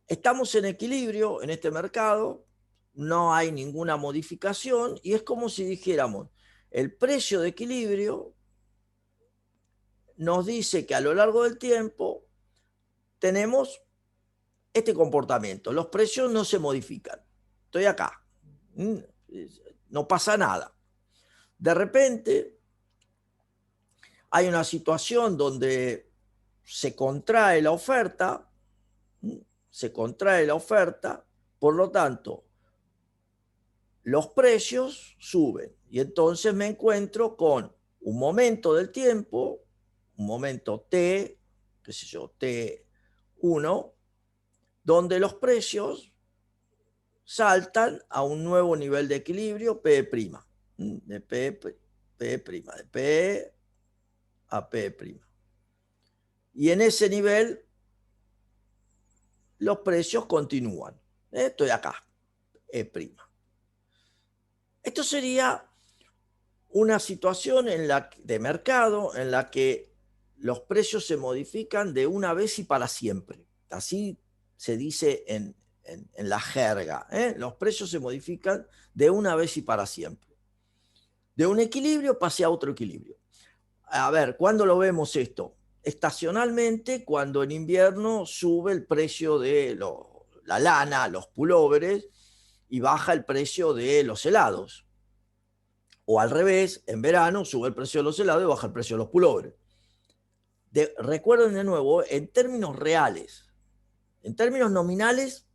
Estamos en equilibrio en este mercado, no hay ninguna modificación y es como si dijéramos, el precio de equilibrio nos dice que a lo largo del tiempo tenemos este comportamiento, los precios no se modifican. Estoy acá, no pasa nada. De repente hay una situación donde se contrae la oferta, por lo tanto, los precios suben y entonces me encuentro con un momento del tiempo, un momento T, qué sé yo, T1, donde los precios saltan a un nuevo nivel de equilibrio, P', de P', de P a P'. Y en ese nivel los precios continúan. Estoy acá, E'. Esto sería una situación de mercado en la que los precios se modifican de una vez y para siempre. Así se dice en la jerga. Los precios se modifican de una vez y para siempre. De un equilibrio pasé a otro equilibrio. A ver, ¿cuándo lo vemos esto? Estacionalmente, cuando en invierno sube el precio de la lana, los pulóveres, y baja el precio de los helados. O al revés, en verano sube el precio de los helados y baja el precio de los pulóveres. Recuerden de nuevo, en términos reales, en términos nominales,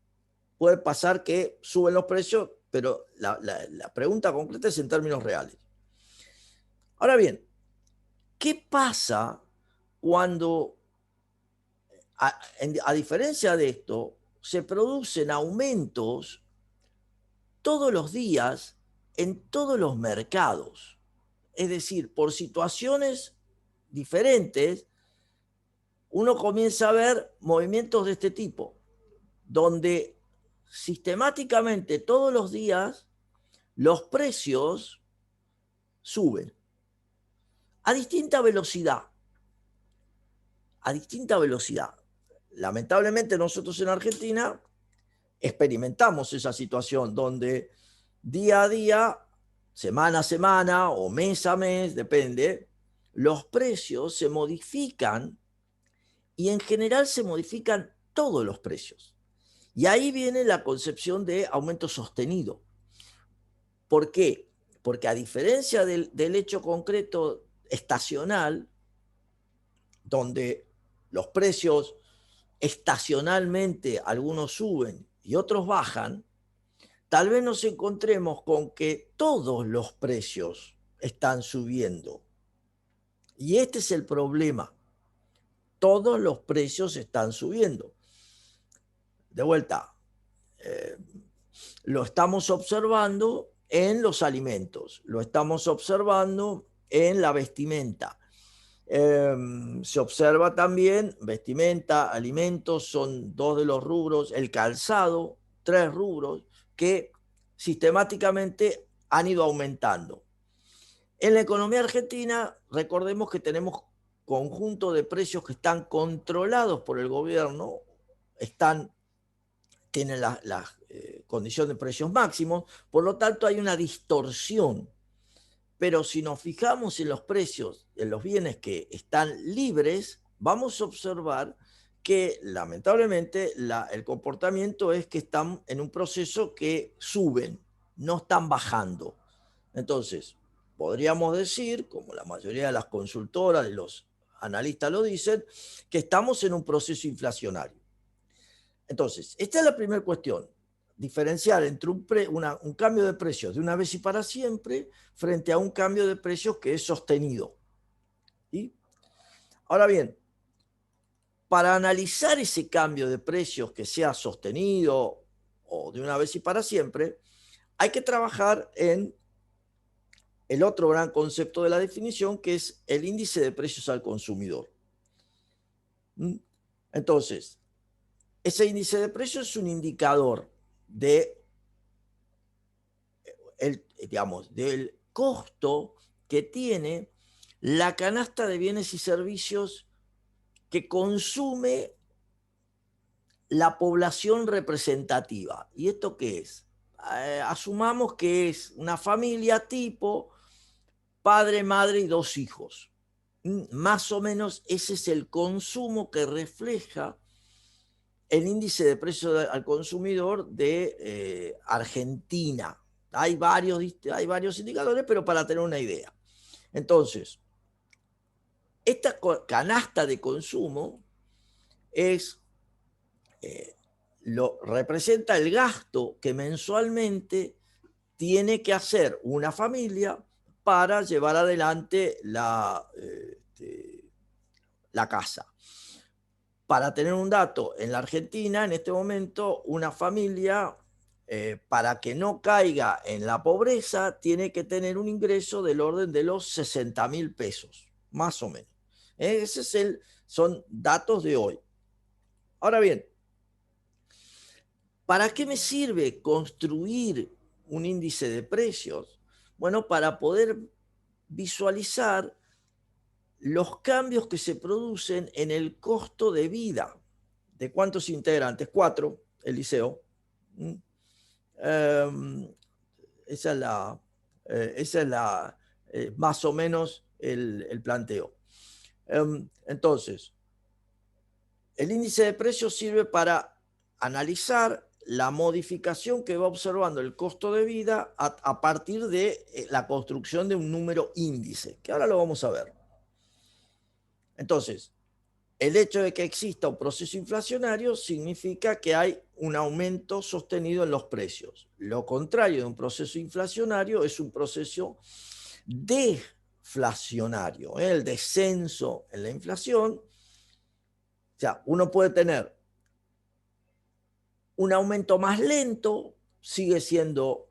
puede pasar que suben los precios, pero la pregunta concreta es en términos reales. Ahora bien, ¿qué pasa cuando, a diferencia de esto, se producen aumentos todos los días en todos los mercados? Es decir, por situaciones diferentes, uno comienza a ver movimientos de este tipo, donde sistemáticamente todos los días los precios suben a distinta velocidad. A distinta velocidad. Lamentablemente nosotros en Argentina experimentamos esa situación donde día a día, semana a semana o mes a mes, depende, los precios se modifican y en general se modifican todos los precios. Y ahí viene la concepción de aumento sostenido. ¿Por qué? Porque a diferencia del hecho concreto estacional, donde los precios estacionalmente algunos suben y otros bajan, tal vez nos encontremos con que todos los precios están subiendo. Y este es el problema. Todos los precios están subiendo. De vuelta, lo estamos observando en los alimentos, lo estamos observando en la vestimenta. Se observa también vestimenta, alimentos, son dos de los rubros, el calzado, tres rubros que sistemáticamente han ido aumentando. En la economía argentina, recordemos que tenemos conjunto de precios que están controlados por el gobierno, tienen la condición de precios máximos, por lo tanto hay una distorsión. Pero si nos fijamos en los precios de los bienes que están libres, vamos a observar que lamentablemente el comportamiento es que están en un proceso que suben, no están bajando. Entonces, podríamos decir, como la mayoría de las consultoras, de los analistas lo dicen, que estamos en un proceso inflacionario. Entonces, esta es la primera cuestión. Diferenciar entre un cambio de precios de una vez y para siempre frente a un cambio de precios que es sostenido. ¿Sí? Ahora bien, para analizar ese cambio de precios que sea sostenido o de una vez y para siempre, hay que trabajar en el otro gran concepto de la definición, que es el índice de precios al consumidor. Entonces, ese índice de precios es un indicador del costo que tiene la canasta de bienes y servicios que consume la población representativa. ¿Y esto qué es? Asumamos que es una familia tipo padre, madre y dos hijos. Más o menos ese es el consumo que refleja el índice de precios al consumidor de Argentina. Hay varios indicadores, pero para tener una idea. Entonces, esta canasta de consumo representa el gasto que mensualmente tiene que hacer una familia para llevar adelante la casa. Para tener un dato, en la Argentina, en este momento, una familia, para que no caiga en la pobreza, tiene que tener un ingreso del orden de los 60.000 pesos, más o menos. Son datos de hoy. Ahora bien, ¿para qué me sirve construir un índice de precios? Bueno, para poder visualizar los cambios que se producen en el costo de vida. ¿De cuántos integrantes? 4, el liceo. Esa es la más o menos el planteo. Entonces, el índice de precios sirve para analizar la modificación que va observando el costo de vida a partir de la construcción de un número índice, que ahora lo vamos a ver. Entonces, el hecho de que exista un proceso inflacionario significa que hay un aumento sostenido en los precios. Lo contrario de un proceso inflacionario es un proceso deflacionario, el descenso en la inflación. O sea, uno puede tener un aumento más lento, sigue siendo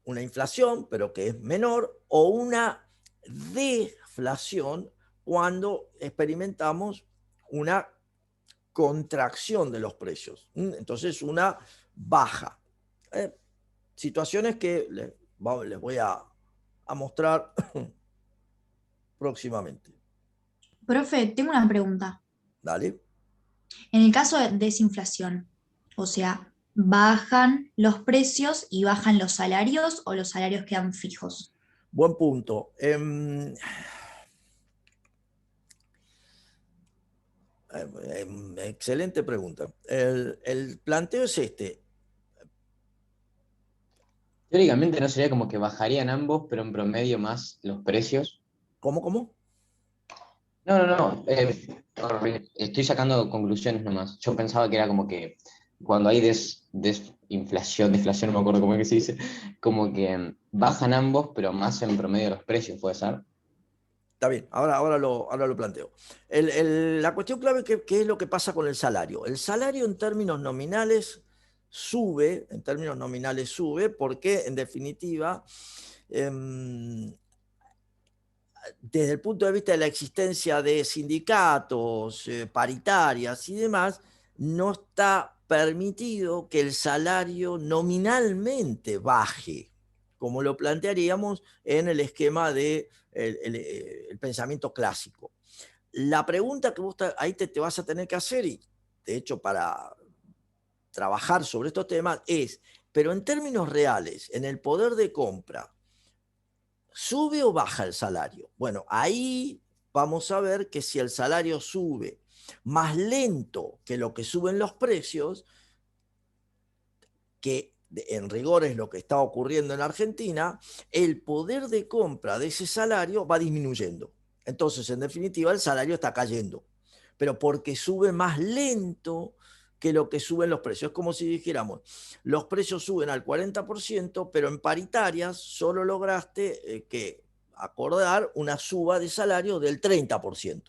una inflación, pero que es menor, o una deflación cuando experimentamos una contracción de los precios. Entonces, una baja. Situaciones que les voy a mostrar próximamente. Profe, tengo una pregunta. Dale. En el caso de desinflación, o sea, ¿bajan los precios y bajan los salarios o los salarios quedan fijos? Buen punto. Excelente pregunta. El planteo es este. Teóricamente no sería como que bajarían ambos, pero en promedio más los precios. ¿Cómo? No. Estoy sacando conclusiones nomás. Yo pensaba que era como que cuando hay desinflación, deflación, no me acuerdo cómo es que se dice, como que bajan ambos, pero más en promedio los precios, ¿puede ser? Está bien, ahora lo planteo. La cuestión clave es qué es lo que pasa con el salario. El salario en términos nominales sube, porque en definitiva, desde el punto de vista de la existencia de sindicatos, paritarias y demás, no está permitido que el salario nominalmente baje, como lo plantearíamos en el esquema de el pensamiento clásico. La pregunta que vos ahí te vas a tener que hacer, y de hecho para trabajar sobre estos temas, es, pero en términos reales, en el poder de compra, ¿sube o baja el salario? Bueno, ahí vamos a ver que si el salario sube más lento que lo que suben los precios, que en rigor es lo que está ocurriendo en Argentina, el poder de compra de ese salario va disminuyendo. Entonces, en definitiva, el salario está cayendo, pero porque sube más lento que lo que suben los precios. Es como si dijéramos, los precios suben al 40%, pero en paritarias solo lograste que acordar una suba de salario del 30%.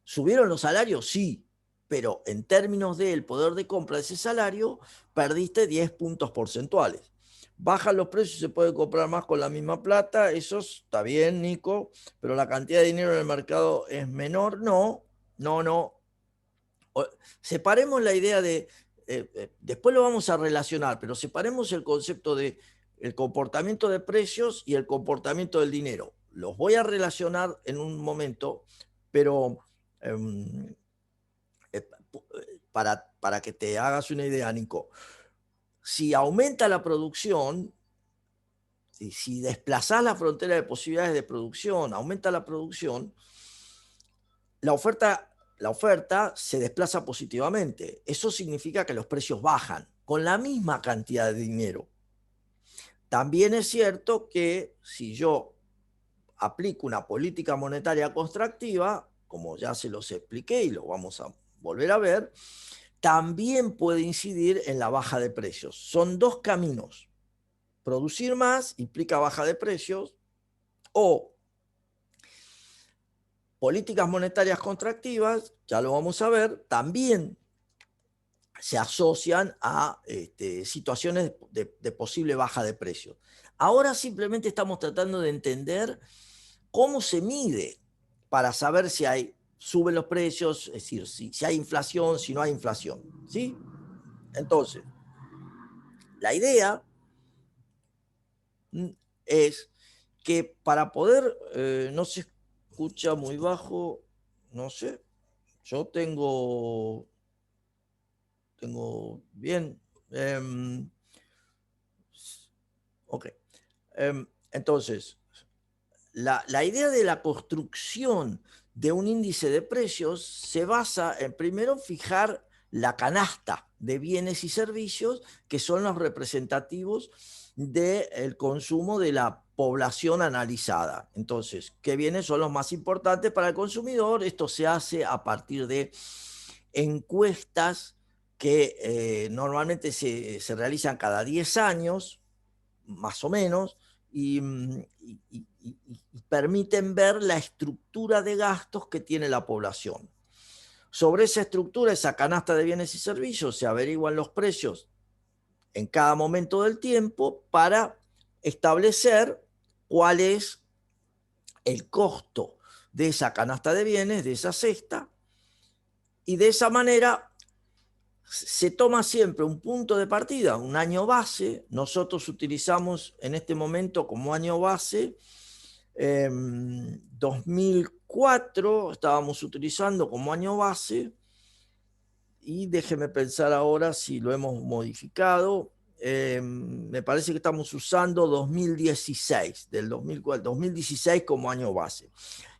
¿Subieron los salarios? Sí, pero en términos del poder de compra de ese salario, perdiste 10 puntos porcentuales. Bajan los precios y se puede comprar más con la misma plata, eso está bien, Nico, pero la cantidad de dinero en el mercado es menor. No. Separemos la idea de, después lo vamos a relacionar, pero separemos el concepto de el comportamiento de precios y el comportamiento del dinero. Los voy a relacionar en un momento, pero em, eh, para que te hagas una idea, Nico, si aumenta la producción, si desplazás la frontera de posibilidades de producción, aumenta la producción, la oferta se desplaza positivamente. Eso significa que los precios bajan con la misma cantidad de dinero. También es cierto que si yo aplico una política monetaria contractiva, como ya se los expliqué y lo vamos a volver a ver, también puede incidir en la baja de precios. Son dos caminos. Producir más implica baja de precios, o políticas monetarias contractivas, ya lo vamos a ver, también se asocian a situaciones de posible baja de precios. Ahora simplemente estamos tratando de entender cómo se mide para saber si suben los precios, es decir, si hay inflación, si no hay inflación. ¿Sí? Entonces, la idea es que para poder, no se escucha muy bajo, no sé, yo tengo bien, ok. Entonces, la idea de la construcción de un índice de precios se basa en primero fijar la canasta de bienes y servicios que son los representativos del consumo de la población analizada. Entonces, ¿qué bienes son los más importantes para el consumidor? Esto se hace a partir de encuestas que normalmente se realizan cada 10 años, más o menos, y permiten ver la estructura de gastos que tiene la población. Sobre esa estructura, esa canasta de bienes y servicios, se averiguan los precios en cada momento del tiempo para establecer cuál es el costo de esa canasta de bienes, de esa cesta, y de esa manera se toma siempre un punto de partida, un año base. Nosotros utilizamos en este momento como año base 2004, estábamos utilizando como año base, y déjeme pensar ahora si lo hemos modificado. Me parece que estamos usando 2016, del 2004, 2016 como año base.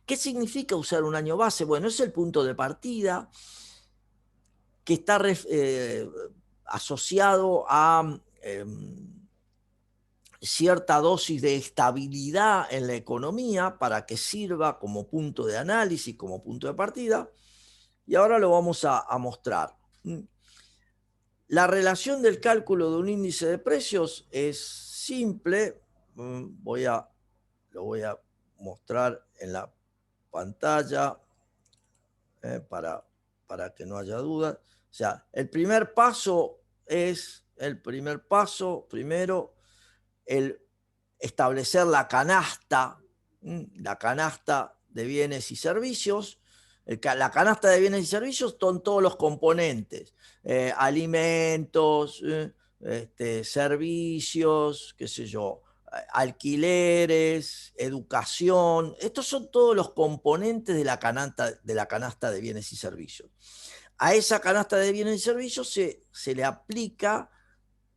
¿Qué significa usar un año base? Bueno, es el punto de partida que está asociado a cierta dosis de estabilidad en la economía para que sirva como punto de análisis, como punto de partida. Y ahora lo vamos a mostrar. La relación del cálculo de un índice de precios es simple. Lo voy a mostrar en la pantalla para que no haya dudas. O sea, el primer paso es, primero, el establecer la canasta de bienes y servicios. La canasta de bienes y servicios son todos los componentes, alimentos, servicios, qué sé yo, alquileres, educación. Estos son todos los componentes de la canasta de bienes y servicios. A esa canasta de bienes y servicios se le aplica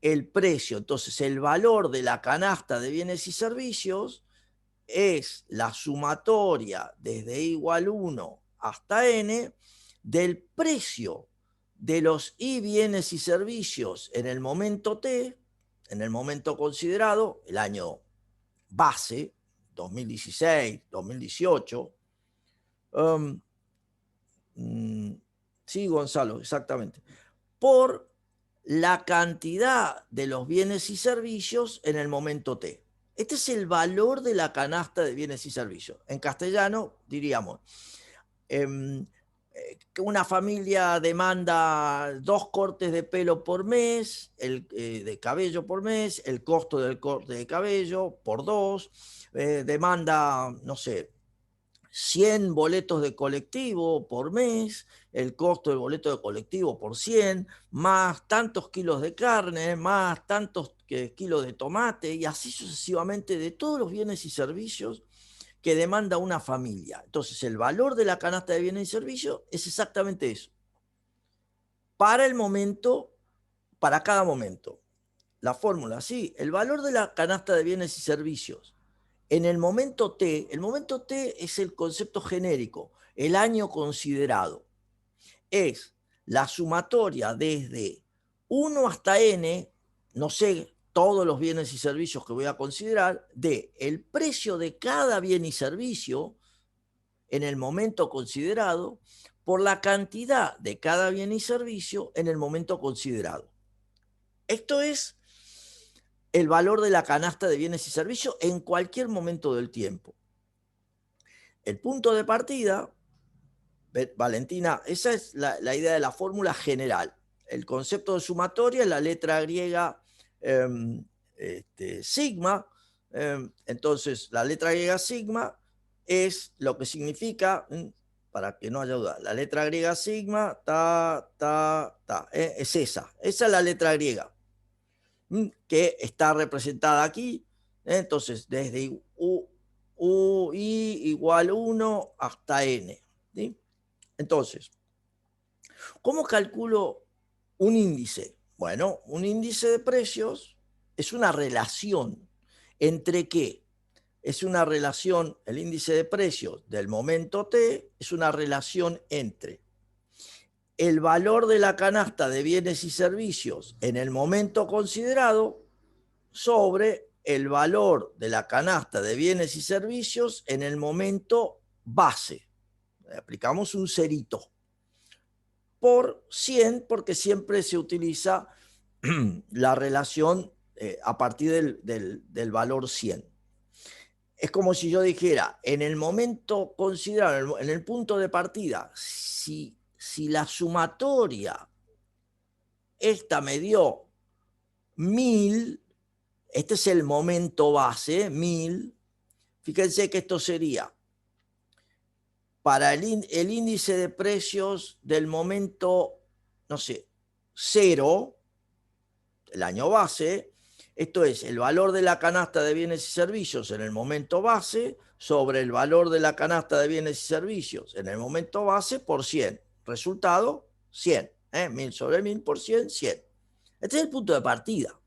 el precio. Entonces, el valor de la canasta de bienes y servicios es la sumatoria desde i igual 1 hasta n del precio de los i bienes y servicios en el momento t, en el momento considerado, el año base, 2016, 2018. Sí, Gonzalo, exactamente. Por la cantidad de los bienes y servicios en el momento t. Este es el valor de la canasta de bienes y servicios. En castellano diríamos que una familia demanda 2 cortes de pelo por mes, de cabello por mes, el costo del corte de cabello por 2, demanda, no sé, 100 boletos de colectivo por mes, el costo del boleto de colectivo por 100, más tantos kilos de carne, más tantos kilos de tomate, y así sucesivamente de todos los bienes y servicios que demanda una familia. Entonces, el valor de la canasta de bienes y servicios es exactamente eso. Para el momento, para cada momento. La fórmula, sí, el valor de la canasta de bienes y servicios en el momento t es el concepto genérico, el año considerado. Es la sumatoria desde 1 hasta n, no sé, todos los bienes y servicios que voy a considerar, de el precio de cada bien y servicio en el momento considerado por la cantidad de cada bien y servicio en el momento considerado. Esto es el valor de la canasta de bienes y servicios en cualquier momento del tiempo. El punto de partida, Valentina, esa es la idea de la fórmula general. El concepto de sumatoria es la letra griega sigma. Entonces, la letra griega sigma es lo que significa, para que no haya duda, la letra griega sigma, es esa. Esa es la letra griega, que está representada aquí. Entonces, desde i igual 1 hasta n. ¿Sí? Entonces, ¿cómo calculo un índice? Bueno, un índice de precios es una relación entre ¿qué? es una relación, el índice de precios del momento T es una relación entre el valor de la canasta de bienes y servicios en el momento considerado sobre el valor de la canasta de bienes y servicios en el momento base. Aplicamos un cerito por 100 porque siempre se utiliza la relación a partir del valor 100. Es como si yo dijera, en el momento considerado, en el punto de partida, si la sumatoria esta me dio 1000, este es el momento base, 1000, fíjense que esto sería para el índice de precios del momento, no sé, 0, el año base, esto es el valor de la canasta de bienes y servicios en el momento base sobre el valor de la canasta de bienes y servicios en el momento base por 100. Resultado, 100. 1000 sobre 1000 por 100, 100. Este es el punto de partida.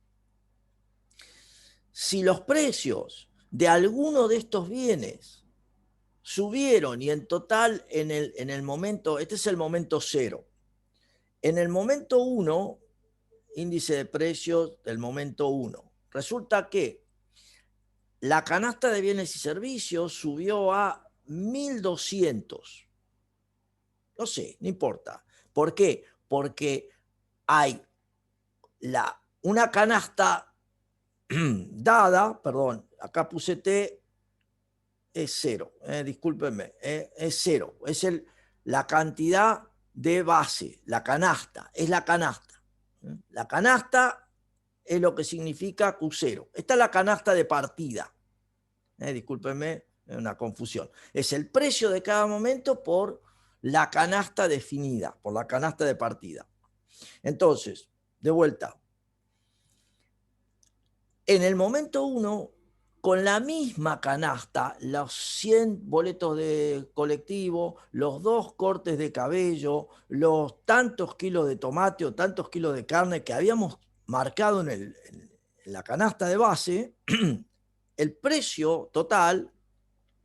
Si los precios de alguno de estos bienes subieron y en total en el momento, este es el momento 0. En el momento 1, índice de precios del momento 1, resulta que la canasta de bienes y servicios subió a 1200. No sé, no importa. ¿Por qué? Porque hay una canasta dada, perdón, acá puse T, es 0, discúlpenme, es 0, es la cantidad de base, la canasta, es la canasta. La canasta es lo que significa Q0. Esta es la canasta de partida. Discúlpenme, es una confusión. Es el precio de cada momento por la canasta definida, por la canasta de partida. Entonces, de vuelta. En el momento 1, con la misma canasta, los 100 boletos de colectivo, los 2 cortes de cabello, los tantos kilos de tomate o tantos kilos de carne que habíamos marcado en la canasta de base, el precio total,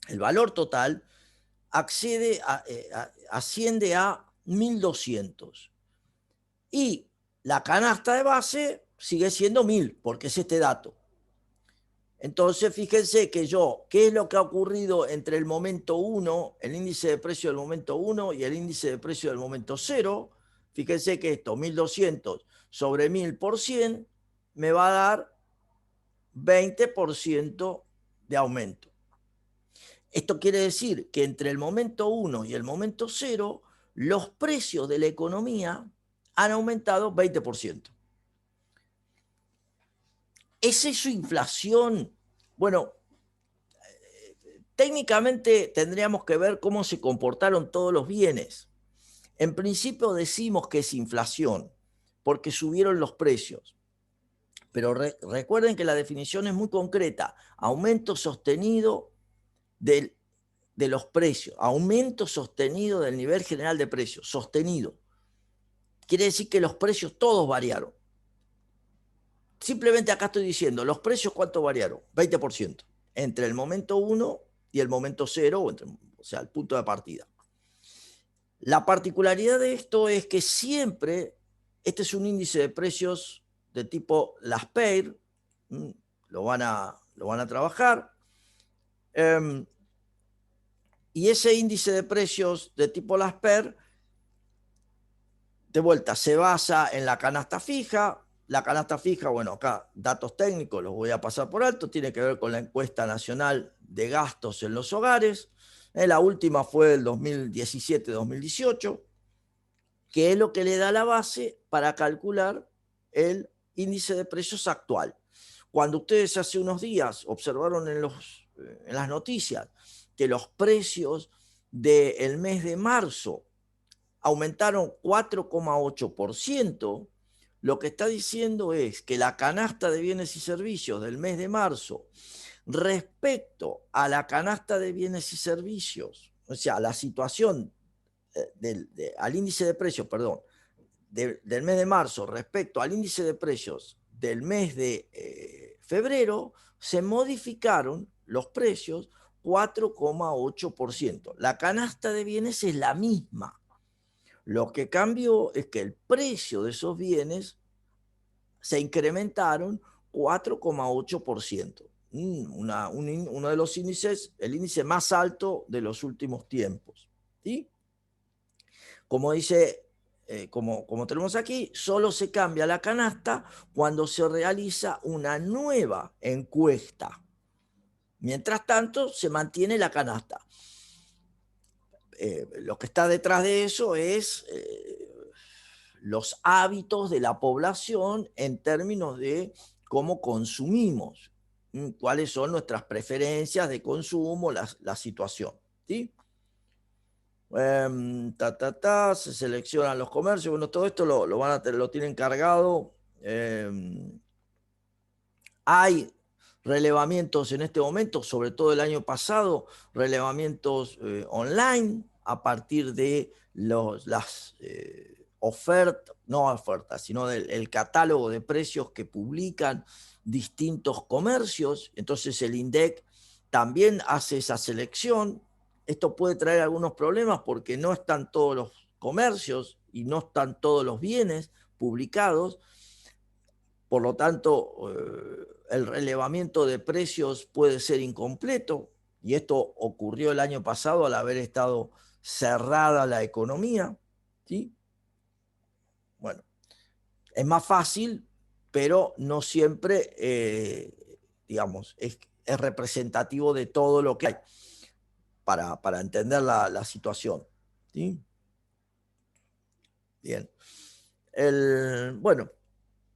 el valor total, asciende a 1200. Y la canasta de base sigue siendo 1000, porque es este dato. Entonces, fíjense que ¿qué es lo que ha ocurrido entre el momento 1, el índice de precio del momento 1 y el índice de precio del momento 0? Fíjense que esto, 1200 sobre 1000 por 100, me va a dar 20% de aumento. Esto quiere decir que entre el momento 1 y el momento 0, los precios de la economía han aumentado 20%. ¿Es eso inflación? Bueno, técnicamente tendríamos que ver cómo se comportaron todos los bienes. En principio decimos que es inflación, porque subieron los precios. Pero recuerden que la definición es muy concreta. Aumento sostenido de los precios. Aumento sostenido del nivel general de precios. Sostenido. Quiere decir que los precios todos variaron. Simplemente acá estoy diciendo, los precios ¿cuánto variaron? 20%. Entre el momento 1 y el momento 0, o sea, el punto de partida. La particularidad de esto es que siempre, este es un índice de precios de tipo Laspeyres, lo van a trabajar, y ese índice de precios de tipo Laspeyres, de vuelta, se basa en la canasta fija. La canasta fija, bueno, acá datos técnicos los voy a pasar por alto, tiene que ver con la encuesta nacional de gastos en los hogares. La última fue el 2017-2018, que es lo que le da la base para calcular el índice de precios actual. Cuando ustedes hace unos días observaron en las noticias que los precios del mes de marzo aumentaron 4,8%, lo que está diciendo es que la canasta de bienes y servicios del mes de marzo respecto a la canasta de bienes y servicios, o sea, la situación al índice de precios, perdón, del mes de marzo respecto al índice de precios del mes de febrero, se modificaron los precios 4,8%. La canasta de bienes es la misma. Lo que cambió es que el precio de esos bienes se incrementaron 4,8%. Uno de los índices, el índice más alto de los últimos tiempos. ¿Sí? Como dice, como tenemos aquí, solo se cambia la canasta cuando se realiza una nueva encuesta. Mientras tanto, se mantiene la canasta. Lo que está detrás de eso es los hábitos de la población en términos de cómo consumimos, cuáles son nuestras preferencias de consumo, la situación. ¿Sí? Se seleccionan los comercios, bueno, todo esto lo tienen cargado. Hay relevamientos en este momento, sobre todo el año pasado, relevamientos online a partir de las ofertas, no ofertas, sino del catálogo de precios que publican distintos comercios. Entonces el INDEC también hace esa selección. Esto puede traer algunos problemas porque no están todos los comercios y no están todos los bienes publicados. Por lo tanto, el relevamiento de precios puede ser incompleto, y esto ocurrió el año pasado al haber estado cerrada la economía. ¿Sí? Bueno, es más fácil, pero no siempre, digamos, es representativo de todo lo que hay para entender la situación. ¿Sí? Bien. Bueno,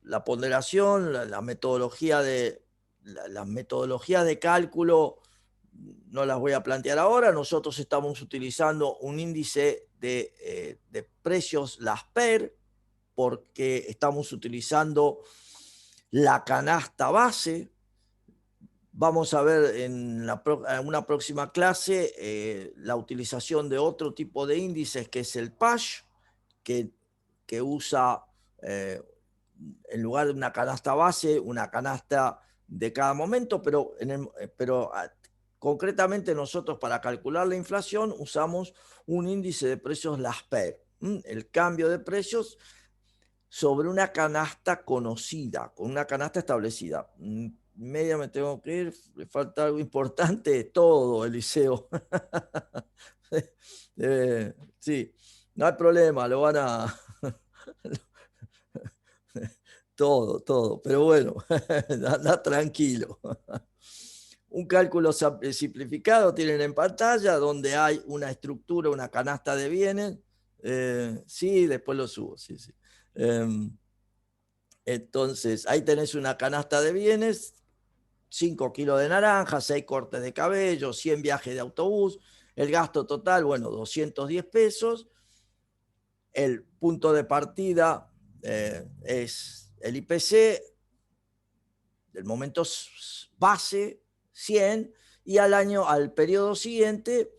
la ponderación, las metodologías de cálculo no las voy a plantear ahora. Nosotros estamos utilizando un índice de precios LASPER porque estamos utilizando la canasta base. Vamos a ver en una próxima clase la utilización de otro tipo de índices que es el PASH, que usa en lugar de una canasta base, una canasta de cada momento, pero concretamente nosotros para calcular la inflación usamos un índice de precios LASPER, el cambio de precios sobre una canasta conocida, con una canasta establecida. Media me tengo que ir, le falta algo importante, todo, Eliseo. Sí, no hay problema, lo van a... todo, pero bueno, anda tranquilo. Un cálculo simplificado tienen en pantalla donde hay una estructura, una canasta de bienes. Sí, después lo subo, sí. Entonces, ahí tenés una canasta de bienes, 5 kilos de naranja, 6 cortes de cabello, 100 viajes de autobús, el gasto total, bueno, 210 pesos. El punto de partida es el IPC, del momento base, 100, y al periodo siguiente,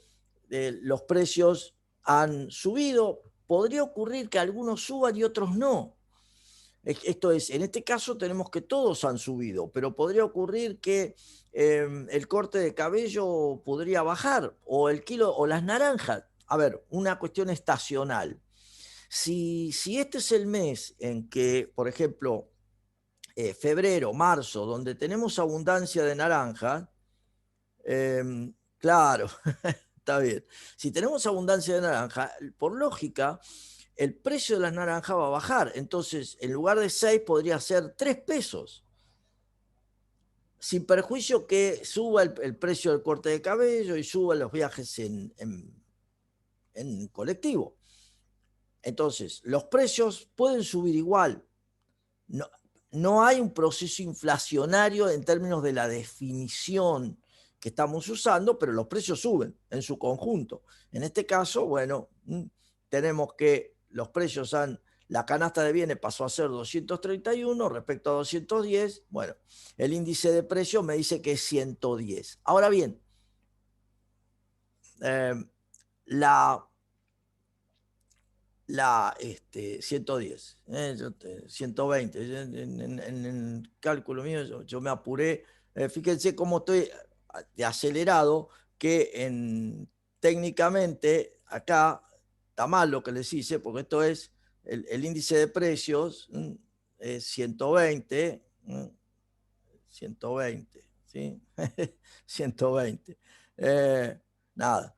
los precios han subido. Podría ocurrir que algunos suban y otros no. Esto es, en este caso tenemos que todos han subido, pero podría ocurrir que el corte de cabello podría bajar, o el kilo, o las naranjas. A ver, una cuestión estacional. Si este es el mes en que, por ejemplo, febrero, marzo, donde tenemos abundancia de naranja, claro, está bien. Si tenemos abundancia de naranja, por lógica, el precio de las naranjas va a bajar. Entonces, en lugar de 6, podría ser 3 pesos. Sin perjuicio que suba el precio del corte de cabello y suban los viajes en colectivo. Entonces, los precios pueden subir igual. No hay un proceso inflacionario en términos de la definición que estamos usando, pero los precios suben en su conjunto. En este caso, bueno, tenemos que los precios la canasta de bienes pasó a ser 231 respecto a 210. Bueno, el índice de precios me dice que es 110. Ahora bien, 110, 120, en el cálculo mío yo me apuré. Fíjense cómo estoy de acelerado, que técnicamente acá está mal lo que les hice, porque esto es el índice de precios, es 120, 120, ¿sí? 120. Nada.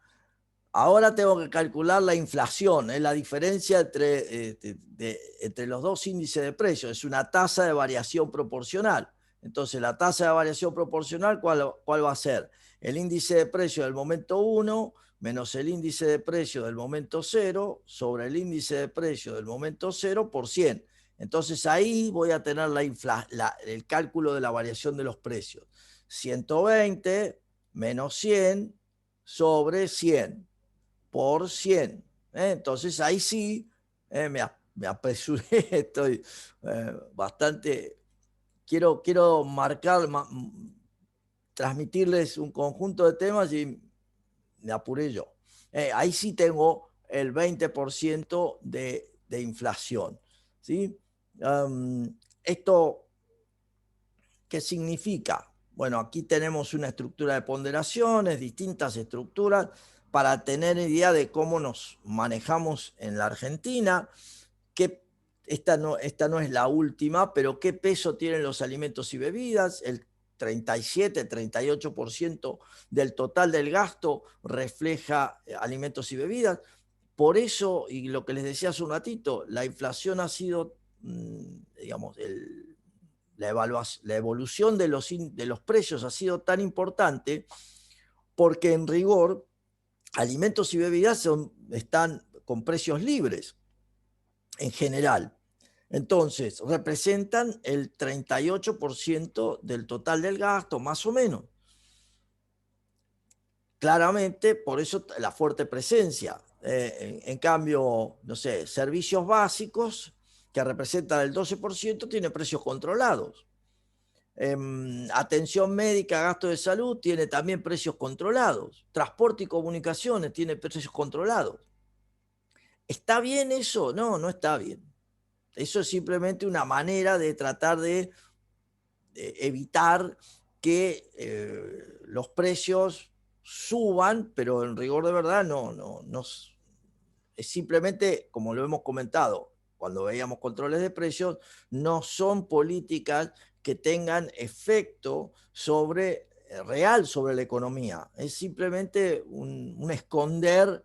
Ahora tengo que calcular la inflación, es la diferencia entre los dos índices de precios, es una tasa de variación proporcional. Entonces, la tasa de variación proporcional, ¿cuál va a ser? El índice de precio del momento 1 menos el índice de precio del momento 0 sobre el índice de precio del momento 0 por 100. Entonces, ahí voy a tener el cálculo de la variación de los precios. 120 menos 100 sobre 100 por 100. Entonces ahí sí me apresuré, estoy bastante, quiero marcar, transmitirles un conjunto de temas y me apuré yo. Ahí sí tengo el 20% de inflación, ¿sí? ¿Esto qué significa? Bueno, aquí tenemos una estructura de ponderaciones, distintas estructuras, para tener idea de cómo nos manejamos en la Argentina. Esta no es la última, pero qué peso tienen los alimentos y bebidas. El 37-38% del total del gasto refleja alimentos y bebidas. Por eso, y lo que les decía hace un ratito, la inflación ha sido, digamos, la evolución de los precios ha sido tan importante porque en rigor alimentos y bebidas están con precios libres en general. Entonces, representan el 38% del total del gasto, más o menos. Claramente, por eso la fuerte presencia. En cambio, no sé, servicios básicos, que representan el 12%, tiene precios controlados. Atención médica, gasto de salud, tiene también precios controlados. Transporte y comunicaciones tiene precios controlados. ¿Está bien eso? No, no está bien. Eso es simplemente una manera de tratar de evitar que los precios suban, pero en rigor de verdad no es simplemente, como lo hemos comentado, cuando veíamos controles de precios, no son políticas que tengan efecto real sobre la economía. Es simplemente un esconder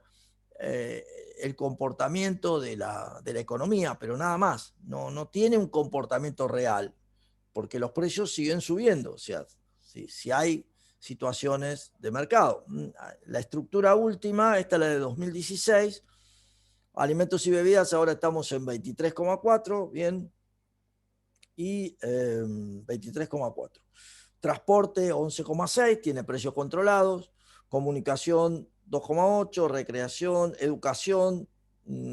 el comportamiento de la economía, pero nada más. No tiene un comportamiento real, porque los precios siguen subiendo. O sea, si hay situaciones de mercado. La estructura última, esta es la de 2016, alimentos y bebidas, ahora estamos en 23,4, bien, y 23,4. Transporte 11,6, tiene precios controlados. Comunicación 2,8, recreación, educación,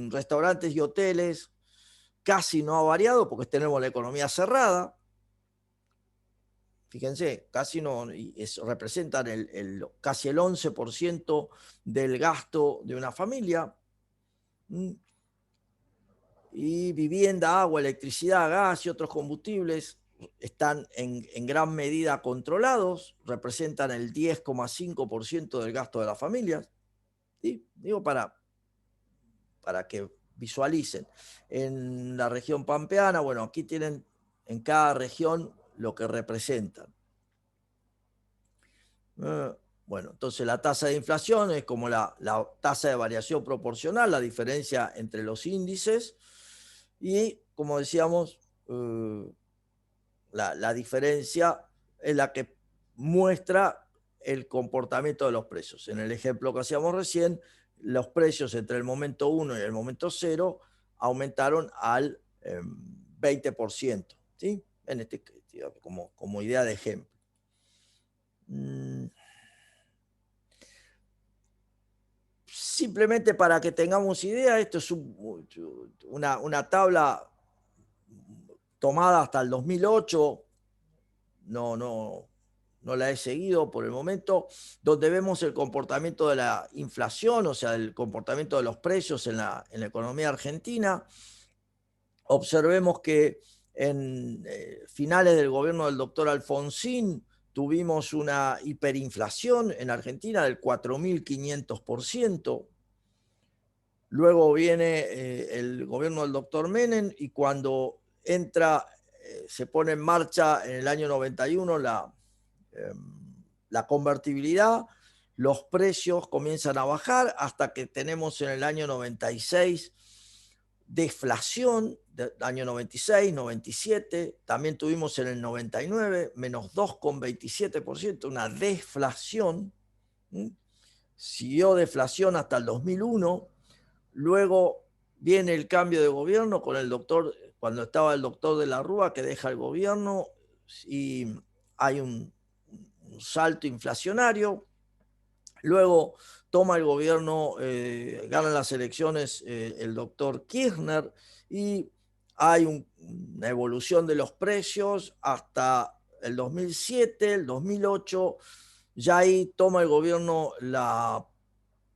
restaurantes y hoteles, casi no ha variado porque tenemos la economía cerrada. Fíjense, casi no, representan casi el 11% del gasto de una familia. Y vivienda, agua, electricidad, gas y otros combustibles están en gran medida controlados, representan el 10,5% del gasto de las familias. ¿Sí? Digo para que visualicen. En la región pampeana, bueno, aquí tienen en cada región lo que representan. Bueno, entonces la tasa de inflación es como la tasa de variación proporcional, la diferencia entre los índices, y como decíamos, la diferencia es la que muestra el comportamiento de los precios. En el ejemplo que hacíamos recién, los precios entre el momento 1 y el momento 0 aumentaron al 20%, ¿sí? En como idea de ejemplo. Simplemente para que tengamos idea, esto es una tabla tomada hasta el 2008, no la he seguido por el momento, donde vemos el comportamiento de la inflación, o sea, el comportamiento de los precios en la economía argentina. Observemos que en finales del gobierno del doctor Alfonsín tuvimos una hiperinflación en Argentina del 4.500%. Luego viene el gobierno del doctor Menem y cuando se pone en marcha en el año 91 la convertibilidad, los precios comienzan a bajar hasta que tenemos en el año 96 deflación, del año 96, 97, también tuvimos en el 99 menos 2,27%, una deflación. Siguió deflación hasta el 2001. Luego viene el cambio de gobierno con el doctor, cuando estaba el doctor de la Rúa, que deja el gobierno y hay un salto inflacionario. Luego toma el gobierno, gana las elecciones el doctor Kirchner y hay una evolución de los precios hasta el 2007, el 2008. Ya ahí toma el gobierno la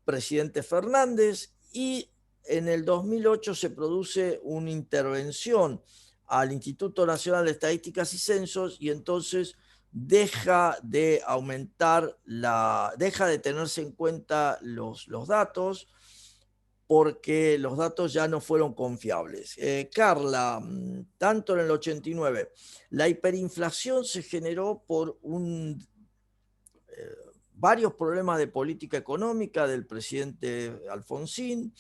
presidente Fernández y en el 2008 se produce una intervención al Instituto Nacional de Estadísticas y Censos y entonces deja de tenerse en cuenta los datos porque los datos ya no fueron confiables. Carla, tanto en el 89, la hiperinflación se generó por varios problemas de política económica del presidente Alfonsín,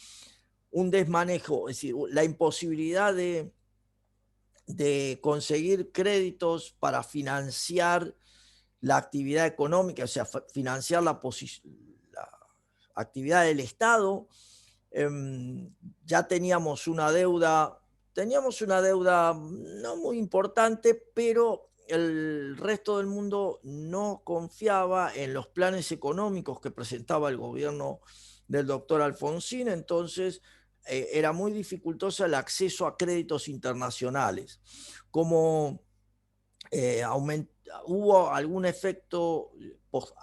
un desmanejo, es decir, la imposibilidad de conseguir créditos para financiar la actividad económica, o sea, financiar la actividad del Estado. Ya teníamos una deuda no muy importante, pero el resto del mundo no confiaba en los planes económicos que presentaba el gobierno del doctor Alfonsín, entonces era muy dificultoso el acceso a créditos internacionales. Como hubo algún efecto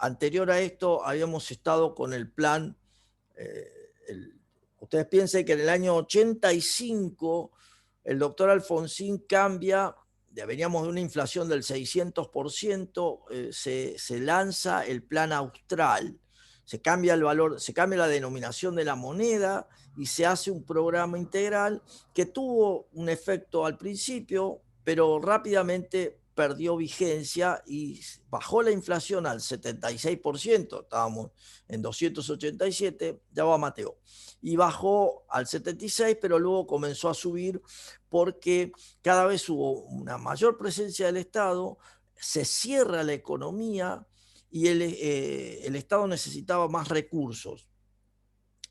anterior a esto, habíamos estado con el plan, ustedes piensen que en el año 85 el doctor Alfonsín cambia, veníamos de una inflación del 600%, se lanza el plan austral, se cambia el valor, se cambia la denominación de la moneda y se hace un programa integral que tuvo un efecto al principio, pero rápidamente perdió vigencia y bajó la inflación al 76%, estábamos en 287, ya va Mateo, y bajó al 76%, pero luego comenzó a subir porque cada vez hubo una mayor presencia del Estado, se cierra la economía y el Estado necesitaba más recursos.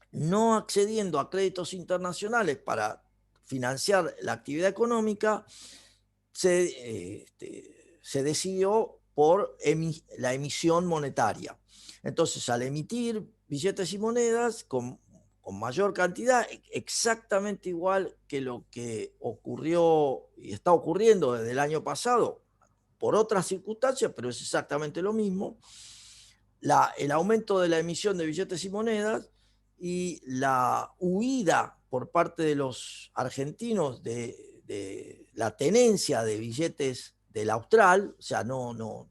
No accediendo a créditos internacionales para financiar la actividad económica, se decidió por la emisión monetaria. Entonces, al emitir billetes y monedas con mayor cantidad, exactamente igual que lo que ocurrió y está ocurriendo desde el año pasado, por otras circunstancias, pero es exactamente lo mismo, el aumento de la emisión de billetes y monedas y la huida por parte de los argentinos de la tenencia de billetes del austral, o sea, no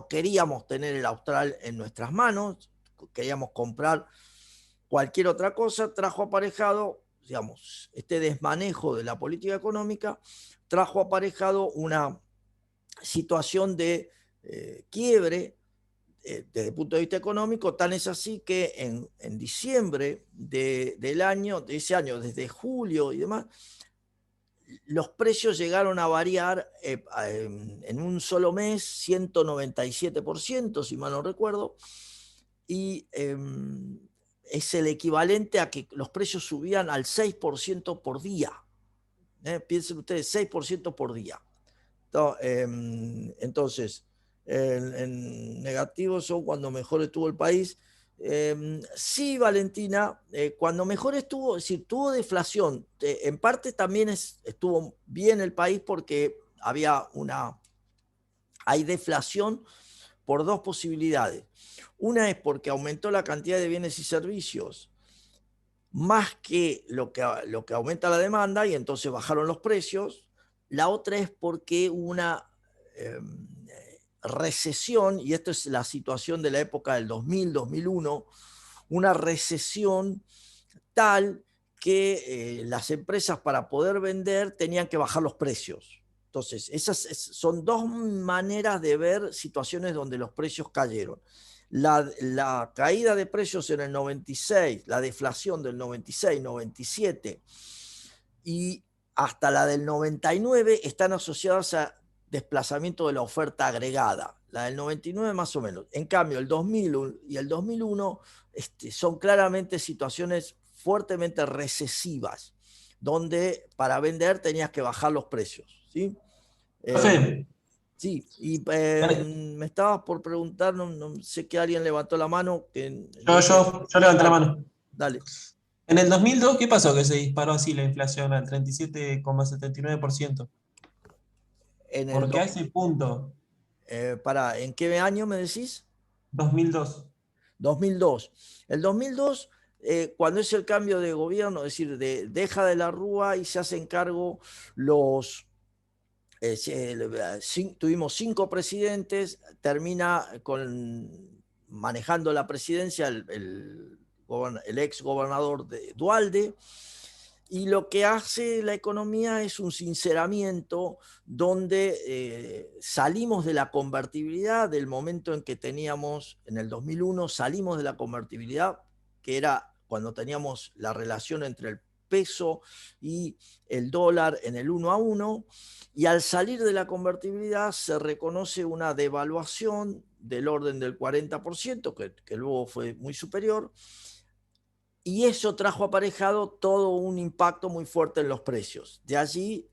queríamos tener el austral en nuestras manos, queríamos comprar cualquier otra cosa, trajo aparejado, digamos, este desmanejo de la política económica, trajo aparejado una situación de quiebre desde el punto de vista económico, tan es así que en diciembre de ese año, desde julio y demás, los precios llegaron a variar en un solo mes 197%, si mal no recuerdo, y es el equivalente a que los precios subían al 6% por día. Piensen ustedes, 6% por día. Entonces, en negativo son cuando mejor estuvo el país. Sí, Valentina, cuando mejor estuvo, es decir, tuvo deflación. En parte también estuvo bien el país porque hay deflación por dos posibilidades. Una es porque aumentó la cantidad de bienes y servicios más que lo que aumenta la demanda y entonces bajaron los precios. La otra es porque recesión, y esto es la situación de la época del 2000, 2001, una recesión tal que las empresas para poder vender tenían que bajar los precios. Entonces, son dos maneras de ver situaciones donde los precios cayeron. La caída de precios en el 96, la deflación del 96, 97 y hasta la del 99 están asociadas a desplazamiento de la oferta agregada. La del 99 más o menos. En cambio, el 2000 y el 2001 son claramente situaciones fuertemente recesivas, donde para vender tenías que bajar los precios. ¿Sí? Profe, Sí, y dale. me estabas por preguntar, no sé que alguien levantó la mano. Que Yo levanté la dale, mano. dale. En el 2002, ¿qué pasó que se disparó así la inflación al 37,79%? En el ¿Por qué a ese punto? ¿En qué año me decís? 2002. 2002. El 2002, cuando es el cambio de gobierno, es decir, deja de la Rúa y se hacen cargo los... tuvimos 5 presidentes, termina manejando la presidencia el ex gobernador de Duhalde, y lo que hace la economía es un sinceramiento donde salimos de la convertibilidad del momento en que teníamos, en el 2001, salimos de la convertibilidad, que era cuando teníamos la relación entre el peso y el dólar en el 1 a 1, y al salir de la convertibilidad se reconoce una devaluación del orden del 40%, que luego fue muy superior, y eso trajo aparejado todo un impacto muy fuerte en los precios. De allí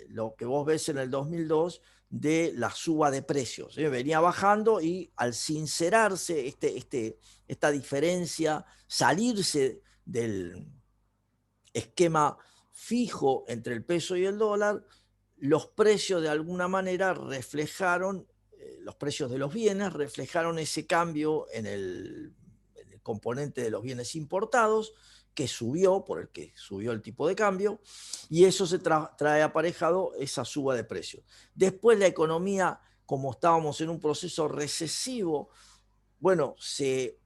lo que vos ves en el 2002 de la suba de precios. Venía bajando y al sincerarse esta diferencia, salirse del esquema fijo entre el peso y el dólar, los precios de alguna manera reflejaron, los precios de los bienes reflejaron ese cambio en el componente de los bienes importados, que subió, por el que subió el tipo de cambio, y eso se trae aparejado esa suba de precios. Después la economía, como estábamos en un proceso recesivo, bueno, se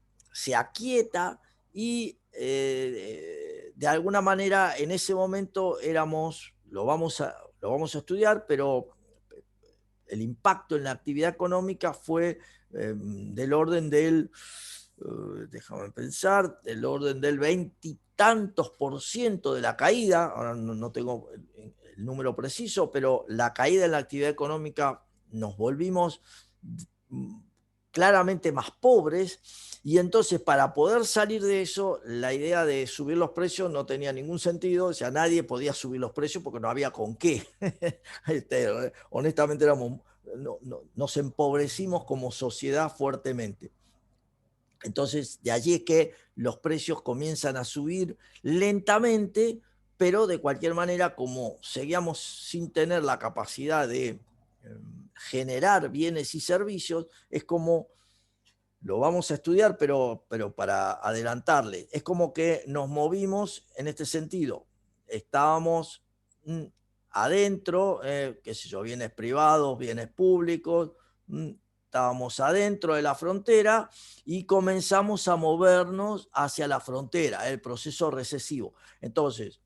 aquieta y de alguna manera en ese momento lo vamos a estudiar, pero el impacto en la actividad económica fue del orden déjame pensar, del orden del 20 y tantos por ciento de la caída. Ahora no tengo el número preciso, pero la caída en la actividad económica, nos volvimos claramente más pobres, y entonces para poder salir de eso, la idea de subir los precios no tenía ningún sentido. O sea, nadie podía subir los precios porque no había con qué. Honestamente nos empobrecimos como sociedad fuertemente. Entonces, de allí es que los precios comienzan a subir lentamente, pero de cualquier manera, como seguíamos sin tener la capacidad de generar bienes y servicios, es como, lo vamos a estudiar, pero para adelantarle, es como que nos movimos en este sentido. Estábamos adentro, qué sé yo, bienes privados, bienes públicos, estábamos adentro de la frontera y comenzamos a movernos hacia la frontera, el proceso recesivo. Entonces,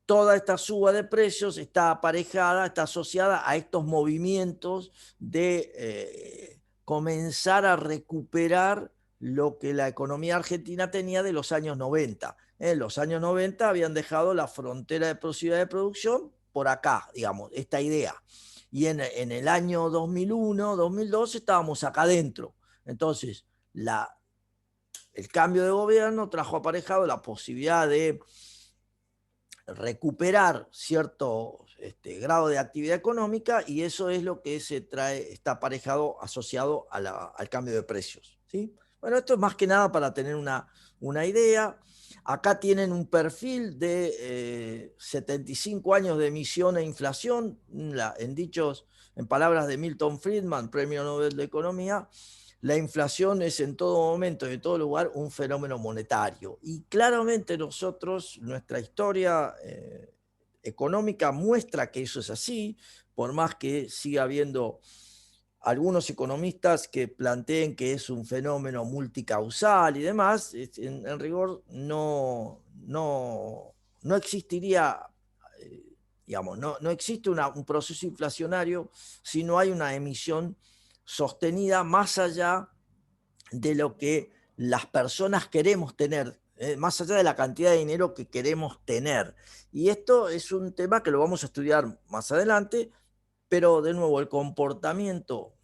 toda esta suba de precios está aparejada, está asociada a estos movimientos de comenzar a recuperar lo que la economía argentina tenía de los años 90. En los años 90 habían dejado la frontera de posibilidad de producción por acá, digamos, esta idea. Y en el año 2001, 2002 estábamos acá adentro. Entonces, el cambio de gobierno trajo aparejado la posibilidad de recuperar cierto grado de actividad económica, y eso es lo que está aparejado, asociado al cambio de precios. ¿Sí? Bueno, esto es más que nada para tener una idea. Acá tienen un perfil de 75 años de emisión e inflación, en palabras de Milton Friedman, Premio Nobel de Economía. La inflación es en todo momento y en todo lugar un fenómeno monetario. Y claramente nuestra historia económica muestra que eso es así, por más que siga habiendo algunos economistas que planteen que es un fenómeno multicausal y demás, en rigor no existiría, digamos, no existe un proceso inflacionario si no hay una emisión sostenida más allá de lo que las personas queremos tener, más allá de la cantidad de dinero que queremos tener. Y esto es un tema que lo vamos a estudiar más adelante, pero de nuevo el comportamiento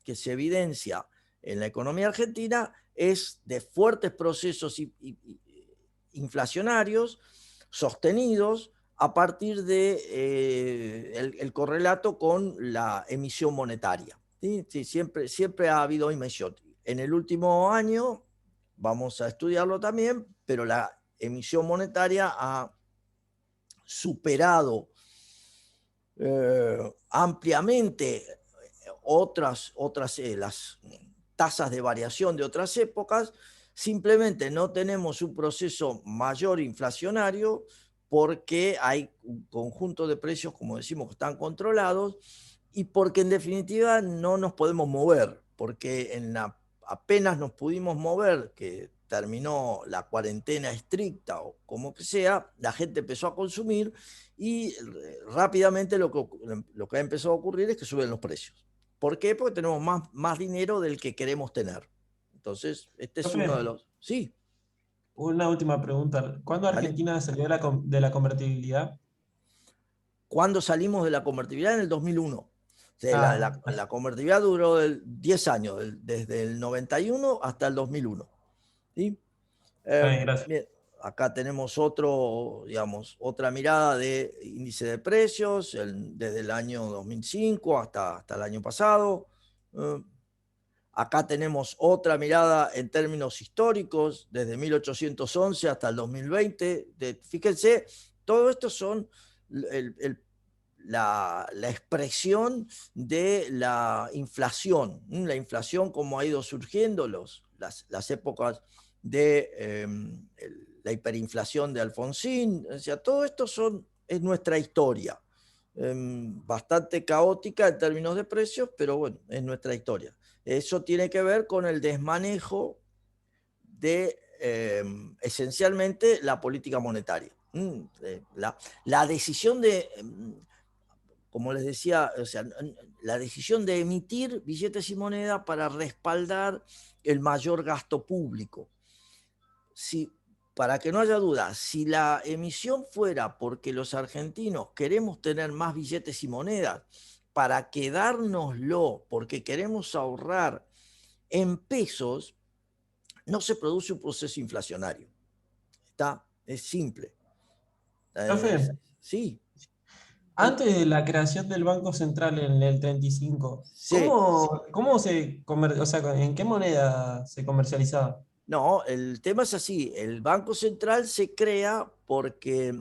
que se evidencia en la economía argentina es de fuertes procesos inflacionarios sostenidos a partir de el correlato con la emisión monetaria. ¿Sí? Sí, siempre ha habido emisión. En el último año, vamos a estudiarlo también, pero la emisión monetaria ha superado ampliamente las tasas de variación de otras épocas. Simplemente no tenemos un proceso mayor inflacionario porque hay un conjunto de precios, como decimos, que están controlados, y porque en definitiva no nos podemos mover, porque apenas nos pudimos mover, que terminó la cuarentena estricta o como que sea, la gente empezó a consumir y rápidamente lo que ha empezado a ocurrir es que suben los precios. ¿Por qué? Porque tenemos más dinero del que queremos tener. Entonces, este es uno de los... Sí. Una última pregunta. ¿Cuándo Argentina salió de la convertibilidad? ¿Cuándo salimos de la convertibilidad? En el 2001. O sea, la convertibilidad duró 10 años, desde el 91 hasta el 2001. ¿Sí? Gracias. Bien, acá tenemos otra mirada de índice de precios desde el año 2005 hasta el año pasado. Acá tenemos otra mirada en términos históricos, desde 1811 hasta el 2020. Fíjense, todo esto son la expresión de la inflación. La inflación, como ha ido surgiendo las épocas de la hiperinflación de Alfonsín. O sea, todo esto es nuestra historia. Bastante caótica en términos de precios, pero bueno, es nuestra historia. Eso tiene que ver con el desmanejo de esencialmente la política monetaria. La decisión de, como les decía, o sea, la decisión de emitir billetes y moneda para respaldar el mayor gasto público. Para que no haya duda, si la emisión fuera porque los argentinos queremos tener más billetes y monedas para quedárnoslo, porque queremos ahorrar en pesos, no se produce un proceso inflacionario. Es simple. Profe, sí. Antes de la creación del Banco Central en el 35, sí. ¿cómo ¿en qué moneda se comercializaba? No, el tema es así. El Banco Central se crea porque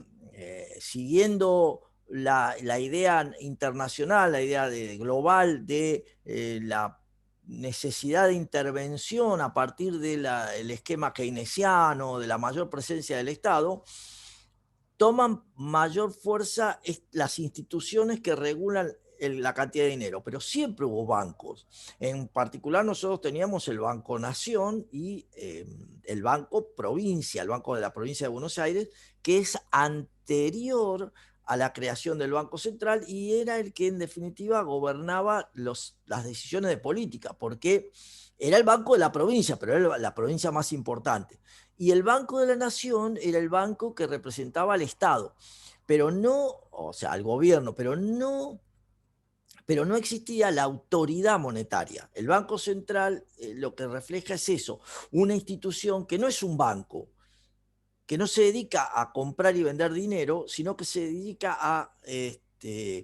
siguiendo la idea internacional, la idea global de la necesidad de intervención a partir del esquema keynesiano, de la mayor presencia del Estado, toman mayor fuerza las instituciones que regulan la cantidad de dinero, pero siempre hubo bancos. En particular nosotros teníamos el Banco Nación y el Banco Provincia, el Banco de la Provincia de Buenos Aires, que es anterior a la creación del Banco Central y era el que en definitiva gobernaba las decisiones de política, porque era el Banco de la Provincia, pero era la provincia más importante. Y el Banco de la Nación era el banco que representaba al Estado, pero no, o sea, al gobierno, pero no existía la autoridad monetaria. El Banco Central lo que refleja es eso, una institución que no es un banco, que no se dedica a comprar y vender dinero, sino que se dedica a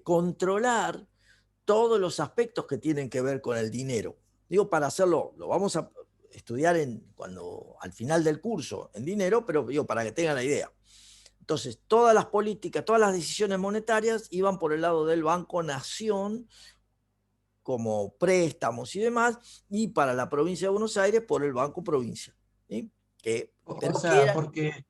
controlar todos los aspectos que tienen que ver con el dinero. Digo, para hacerlo, lo vamos a estudiar al final del curso en dinero, pero digo, para que tengan la idea. Entonces, todas las políticas, todas las decisiones monetarias iban por el lado del Banco Nación, como préstamos y demás, y para la provincia de Buenos Aires por el Banco Provincia. ¿Sí? Porque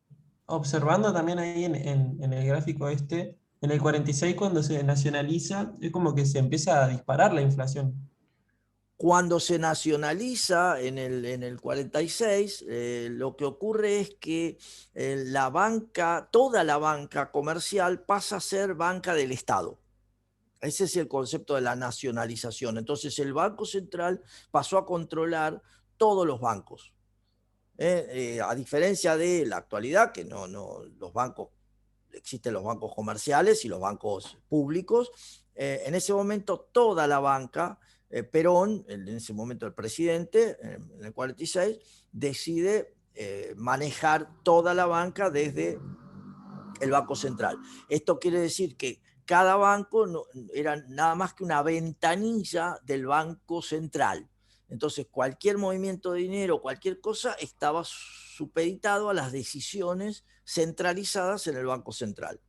observando también ahí en el gráfico en el 46 cuando se nacionaliza, es como que se empieza a disparar la inflación. Cuando se nacionaliza en el 46, lo que ocurre es que la banca, toda la banca comercial pasa a ser banca del Estado. Ese es el concepto de la nacionalización. Entonces el Banco Central pasó a controlar todos los bancos. A diferencia de la actualidad, que los bancos, existen los bancos comerciales y los bancos públicos. En ese momento toda la banca, Perón, en ese momento el presidente, en el 46, decide manejar toda la banca desde el Banco Central. Esto quiere decir que cada banco era nada más que una ventanilla del Banco Central. Entonces, cualquier movimiento de dinero, cualquier cosa, estaba supeditado a las decisiones centralizadas en el Banco Central.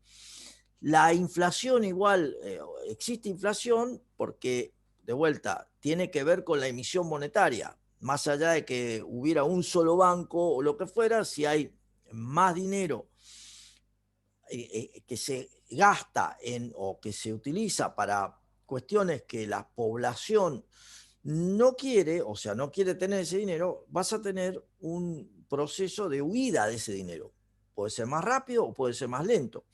La inflación igual, existe inflación porque, de vuelta, tiene que ver con la emisión monetaria. Más allá de que hubiera un solo banco o lo que fuera, si hay más dinero que se gasta o que se utiliza para cuestiones que la población no quiere, o sea, no quiere tener ese dinero, vas a tener un proceso de huida de ese dinero. Puede ser más rápido o puede ser más lento,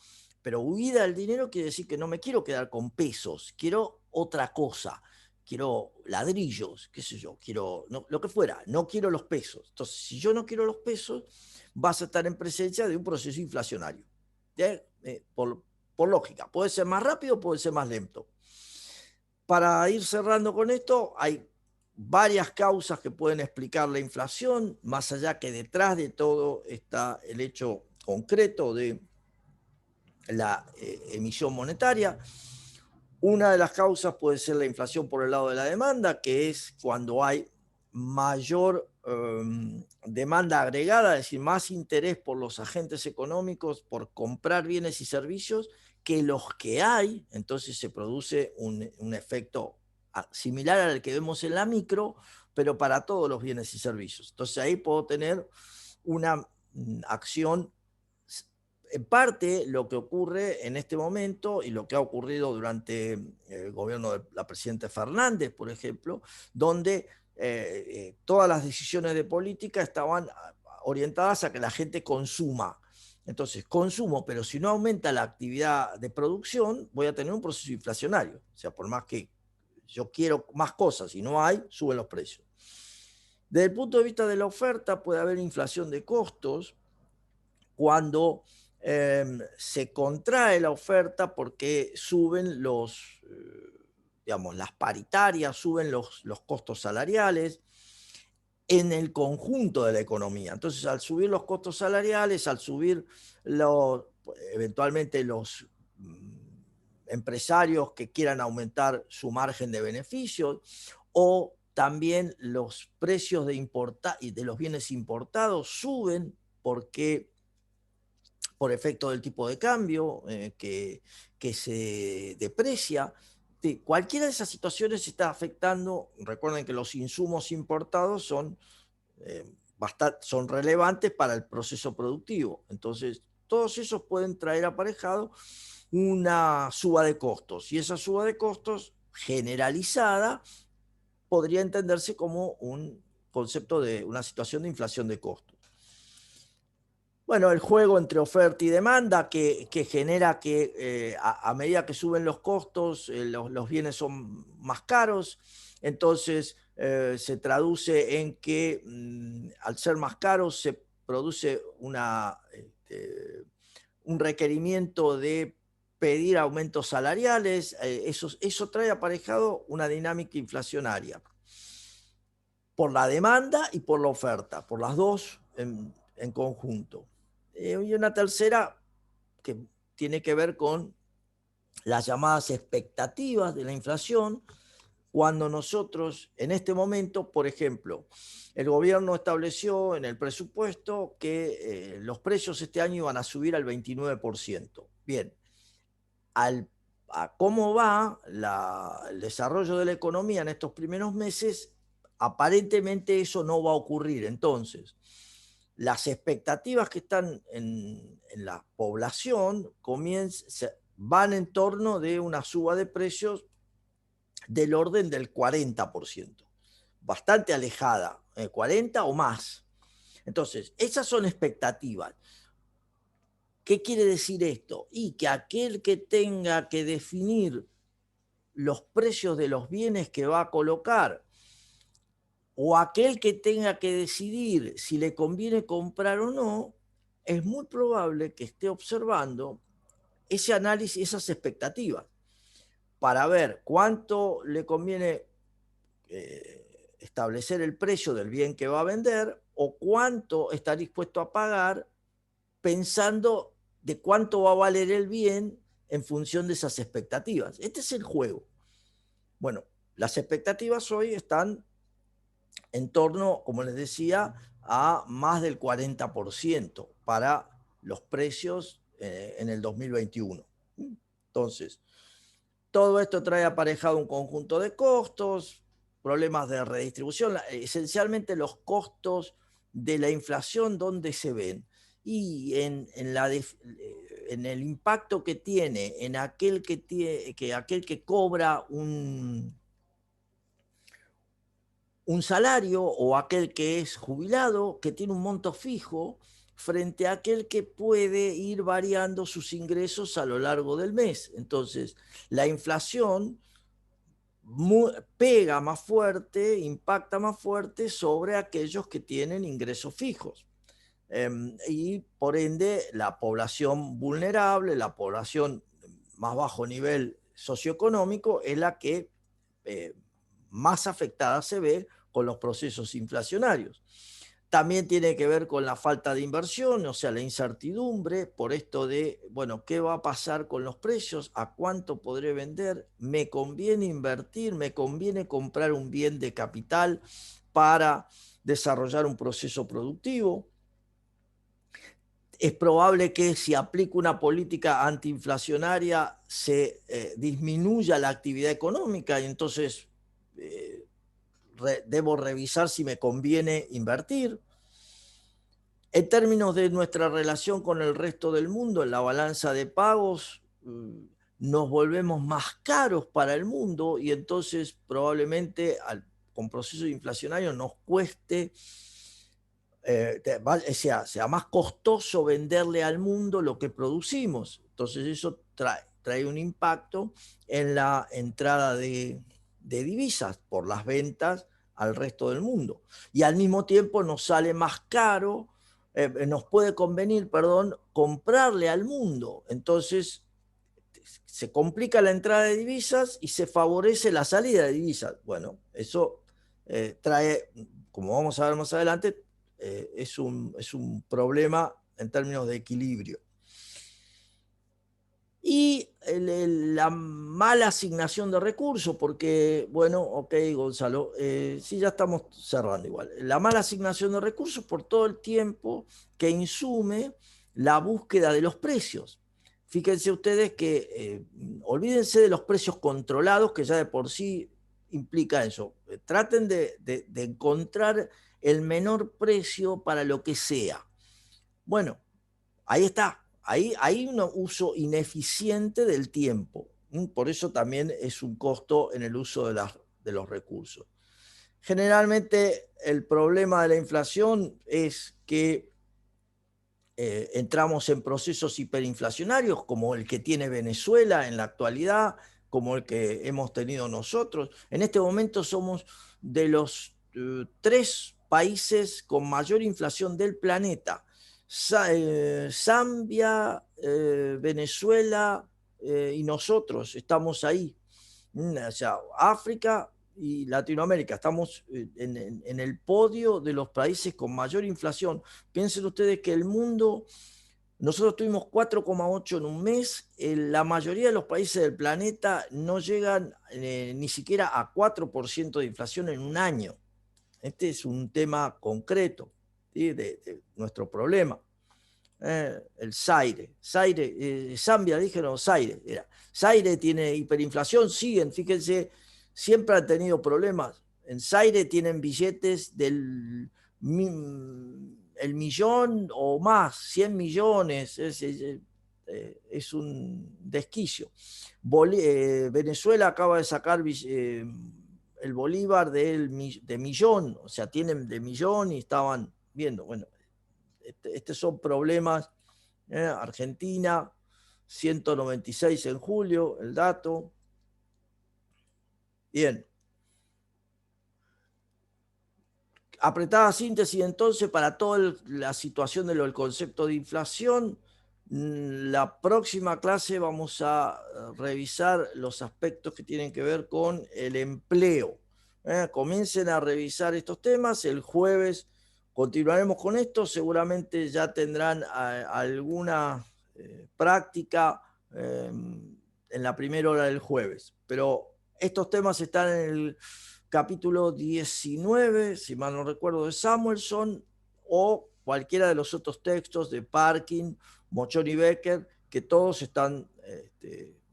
pero huida del dinero quiere decir que no me quiero quedar con pesos, quiero otra cosa, quiero ladrillos, qué sé yo, quiero lo que fuera, no quiero los pesos. Entonces, si yo no quiero los pesos, vas a estar en presencia de un proceso inflacionario. Por lógica, puede ser más rápido, puede ser más lento. Para ir cerrando con esto, hay varias causas que pueden explicar la inflación, más allá que detrás de todo está el hecho concreto de la emisión monetaria. Una de las causas puede ser la inflación por el lado de la demanda, que es cuando hay mayor demanda agregada, es decir, más interés por los agentes económicos por comprar bienes y servicios que los que hay. Entonces se produce un efecto similar al que vemos en la micro, pero para todos los bienes y servicios. Entonces ahí puedo tener una acción. En parte, lo que ocurre en este momento y lo que ha ocurrido durante el gobierno de la presidenta Fernández, por ejemplo, donde todas las decisiones de política estaban orientadas a que la gente consuma. Entonces, consumo, pero si no aumenta la actividad de producción, voy a tener un proceso inflacionario. O sea, por más que yo quiero más cosas y no hay, suben los precios. Desde el punto de vista de la oferta, puede haber inflación de costos cuando se contrae la oferta porque suben las paritarias, suben los costos salariales en el conjunto de la economía. Entonces, al subir los costos salariales, al subir eventualmente los empresarios que quieran aumentar su margen de beneficios, o también los precios de los bienes importados suben porque por efecto del tipo de cambio que se deprecia. Cualquiera de esas situaciones está afectando. Recuerden que los insumos importados son relevantes para el proceso productivo. Entonces, todos esos pueden traer aparejado una suba de costos. Y esa suba de costos generalizada podría entenderse como un concepto de una situación de inflación de costos. Bueno, el juego entre oferta y demanda que genera que a medida que suben los costos, los bienes son más caros, entonces se traduce en que al ser más caros se produce un requerimiento de pedir aumentos salariales. Eso trae aparejado una dinámica inflacionaria por la demanda y por la oferta, por las dos en conjunto. Y una tercera que tiene que ver con las llamadas expectativas de la inflación, cuando nosotros en este momento, por ejemplo, el gobierno estableció en el presupuesto que los precios este año iban a subir al 29%. Bien, a cómo va el desarrollo de la economía en estos primeros meses, aparentemente eso no va a ocurrir. Entonces, las expectativas que están en la población van en torno de una suba de precios del orden del 40%. bastante alejada, 40 o más. Entonces, esas son expectativas. ¿Qué quiere decir esto? Y que aquel que tenga que definir los precios de los bienes que va a colocar, o aquel que tenga que decidir si le conviene comprar o no, es muy probable que esté observando ese análisis, esas expectativas, para ver cuánto le conviene establecer el precio del bien que va a vender o cuánto está dispuesto a pagar pensando de cuánto va a valer el bien en función de esas expectativas. Este es el juego. Bueno, las expectativas hoy están en torno, como les decía, a más del 40% para los precios en el 2021. Entonces, todo esto trae aparejado un conjunto de costos, problemas de redistribución, esencialmente los costos de la inflación, ¿dónde se ven? Y en el impacto que tiene en aquel que cobra un salario, o aquel que es jubilado, que tiene un monto fijo, frente a aquel que puede ir variando sus ingresos a lo largo del mes. Entonces, la inflación pega más fuerte, impacta más fuerte sobre aquellos que tienen ingresos fijos. Y por ende, la población vulnerable, la población más bajo nivel socioeconómico, es la que más afectada se ve con los procesos inflacionarios. También tiene que ver con la falta de inversión, o sea, la incertidumbre por esto de, bueno, ¿qué va a pasar con los precios? ¿A cuánto podré vender? ¿Me conviene invertir? ¿Me conviene comprar un bien de capital para desarrollar un proceso productivo? Es probable que si aplico una política antiinflacionaria se disminuya la actividad económica y entonces debo revisar si me conviene invertir. En términos de nuestra relación con el resto del mundo, en la balanza de pagos, nos volvemos más caros para el mundo y entonces probablemente con procesos inflacionarios nos cueste, sea más costoso venderle al mundo lo que producimos. Entonces eso trae un impacto en la entrada de divisas por las ventas al resto del mundo. Y al mismo tiempo nos sale más caro, nos puede convenir, comprarle al mundo. Entonces se complica la entrada de divisas y se favorece la salida de divisas. Bueno, eso trae, como vamos a ver más adelante, es un problema en términos de equilibrio. Y la mala asignación de recursos, porque, bueno, ok, Gonzalo, sí, ya estamos cerrando igual. La mala asignación de recursos por todo el tiempo que insume la búsqueda de los precios. Fíjense ustedes que olvídense de los precios controlados, que ya de por sí implica eso. Traten de encontrar el menor precio para lo que sea. Bueno, ahí está. Hay un uso ineficiente del tiempo. Por eso también es un costo en el uso de los recursos. Generalmente el problema de la inflación es que entramos en procesos hiperinflacionarios como el que tiene Venezuela en la actualidad, como el que hemos tenido nosotros. En este momento somos de los 3 países con mayor inflación del planeta. Zambia, Venezuela y nosotros estamos ahí. O sea, África y Latinoamérica, estamos en el podio de los países con mayor inflación. Piensen ustedes que el mundo, nosotros tuvimos 4,8 en un mes, la mayoría de los países del planeta no llegan ni siquiera a 4% de inflación en un año. Este es un tema concreto, ¿sí? de nuestro problema. El Zaire, Zambia, dije, no, Zaire, era. Zaire tiene hiperinflación, siguen, fíjense, siempre han tenido problemas. En Zaire tienen billetes del el millón o más, 100 millones, es un desquicio. Venezuela acaba de sacar el bolívar de millón, o sea, tienen de millón y estaban viendo, bueno, estos son problemas. Argentina, 196 en julio, el dato. Bien. Apretada síntesis entonces para toda la situación del concepto de inflación. La próxima clase vamos a revisar los aspectos que tienen que ver con el empleo. Comiencen a revisar estos temas. El jueves continuaremos con esto. Seguramente ya tendrán alguna práctica en la primera hora del jueves. Pero estos temas están en el capítulo 19, si mal no recuerdo, de Samuelson, o cualquiera de los otros textos de Parkin, Mochon y Becker, que todos están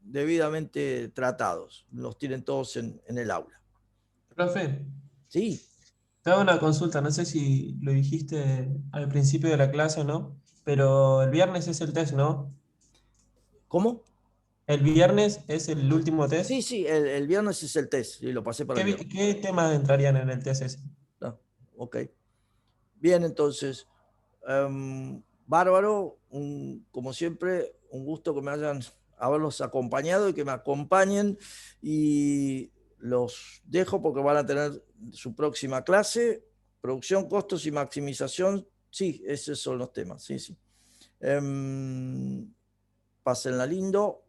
debidamente tratados. Los tienen todos en el aula. Profe, Sí. te hago una consulta, no sé si lo dijiste al principio de la clase o no, pero el viernes es el test, ¿no? ¿Cómo? ¿El viernes es el último test? Sí, sí, el viernes es el test, y lo pasé para el viernes. ¿Qué temas entrarían en el test ese? Ah, ok. Bien, entonces, bárbaro, como siempre, un gusto que me haberlos acompañado y que me acompañen, y los dejo porque van a tener su próxima clase, producción, costos y maximización. Sí, esos son los temas, sí, sí. Pásenla lindo.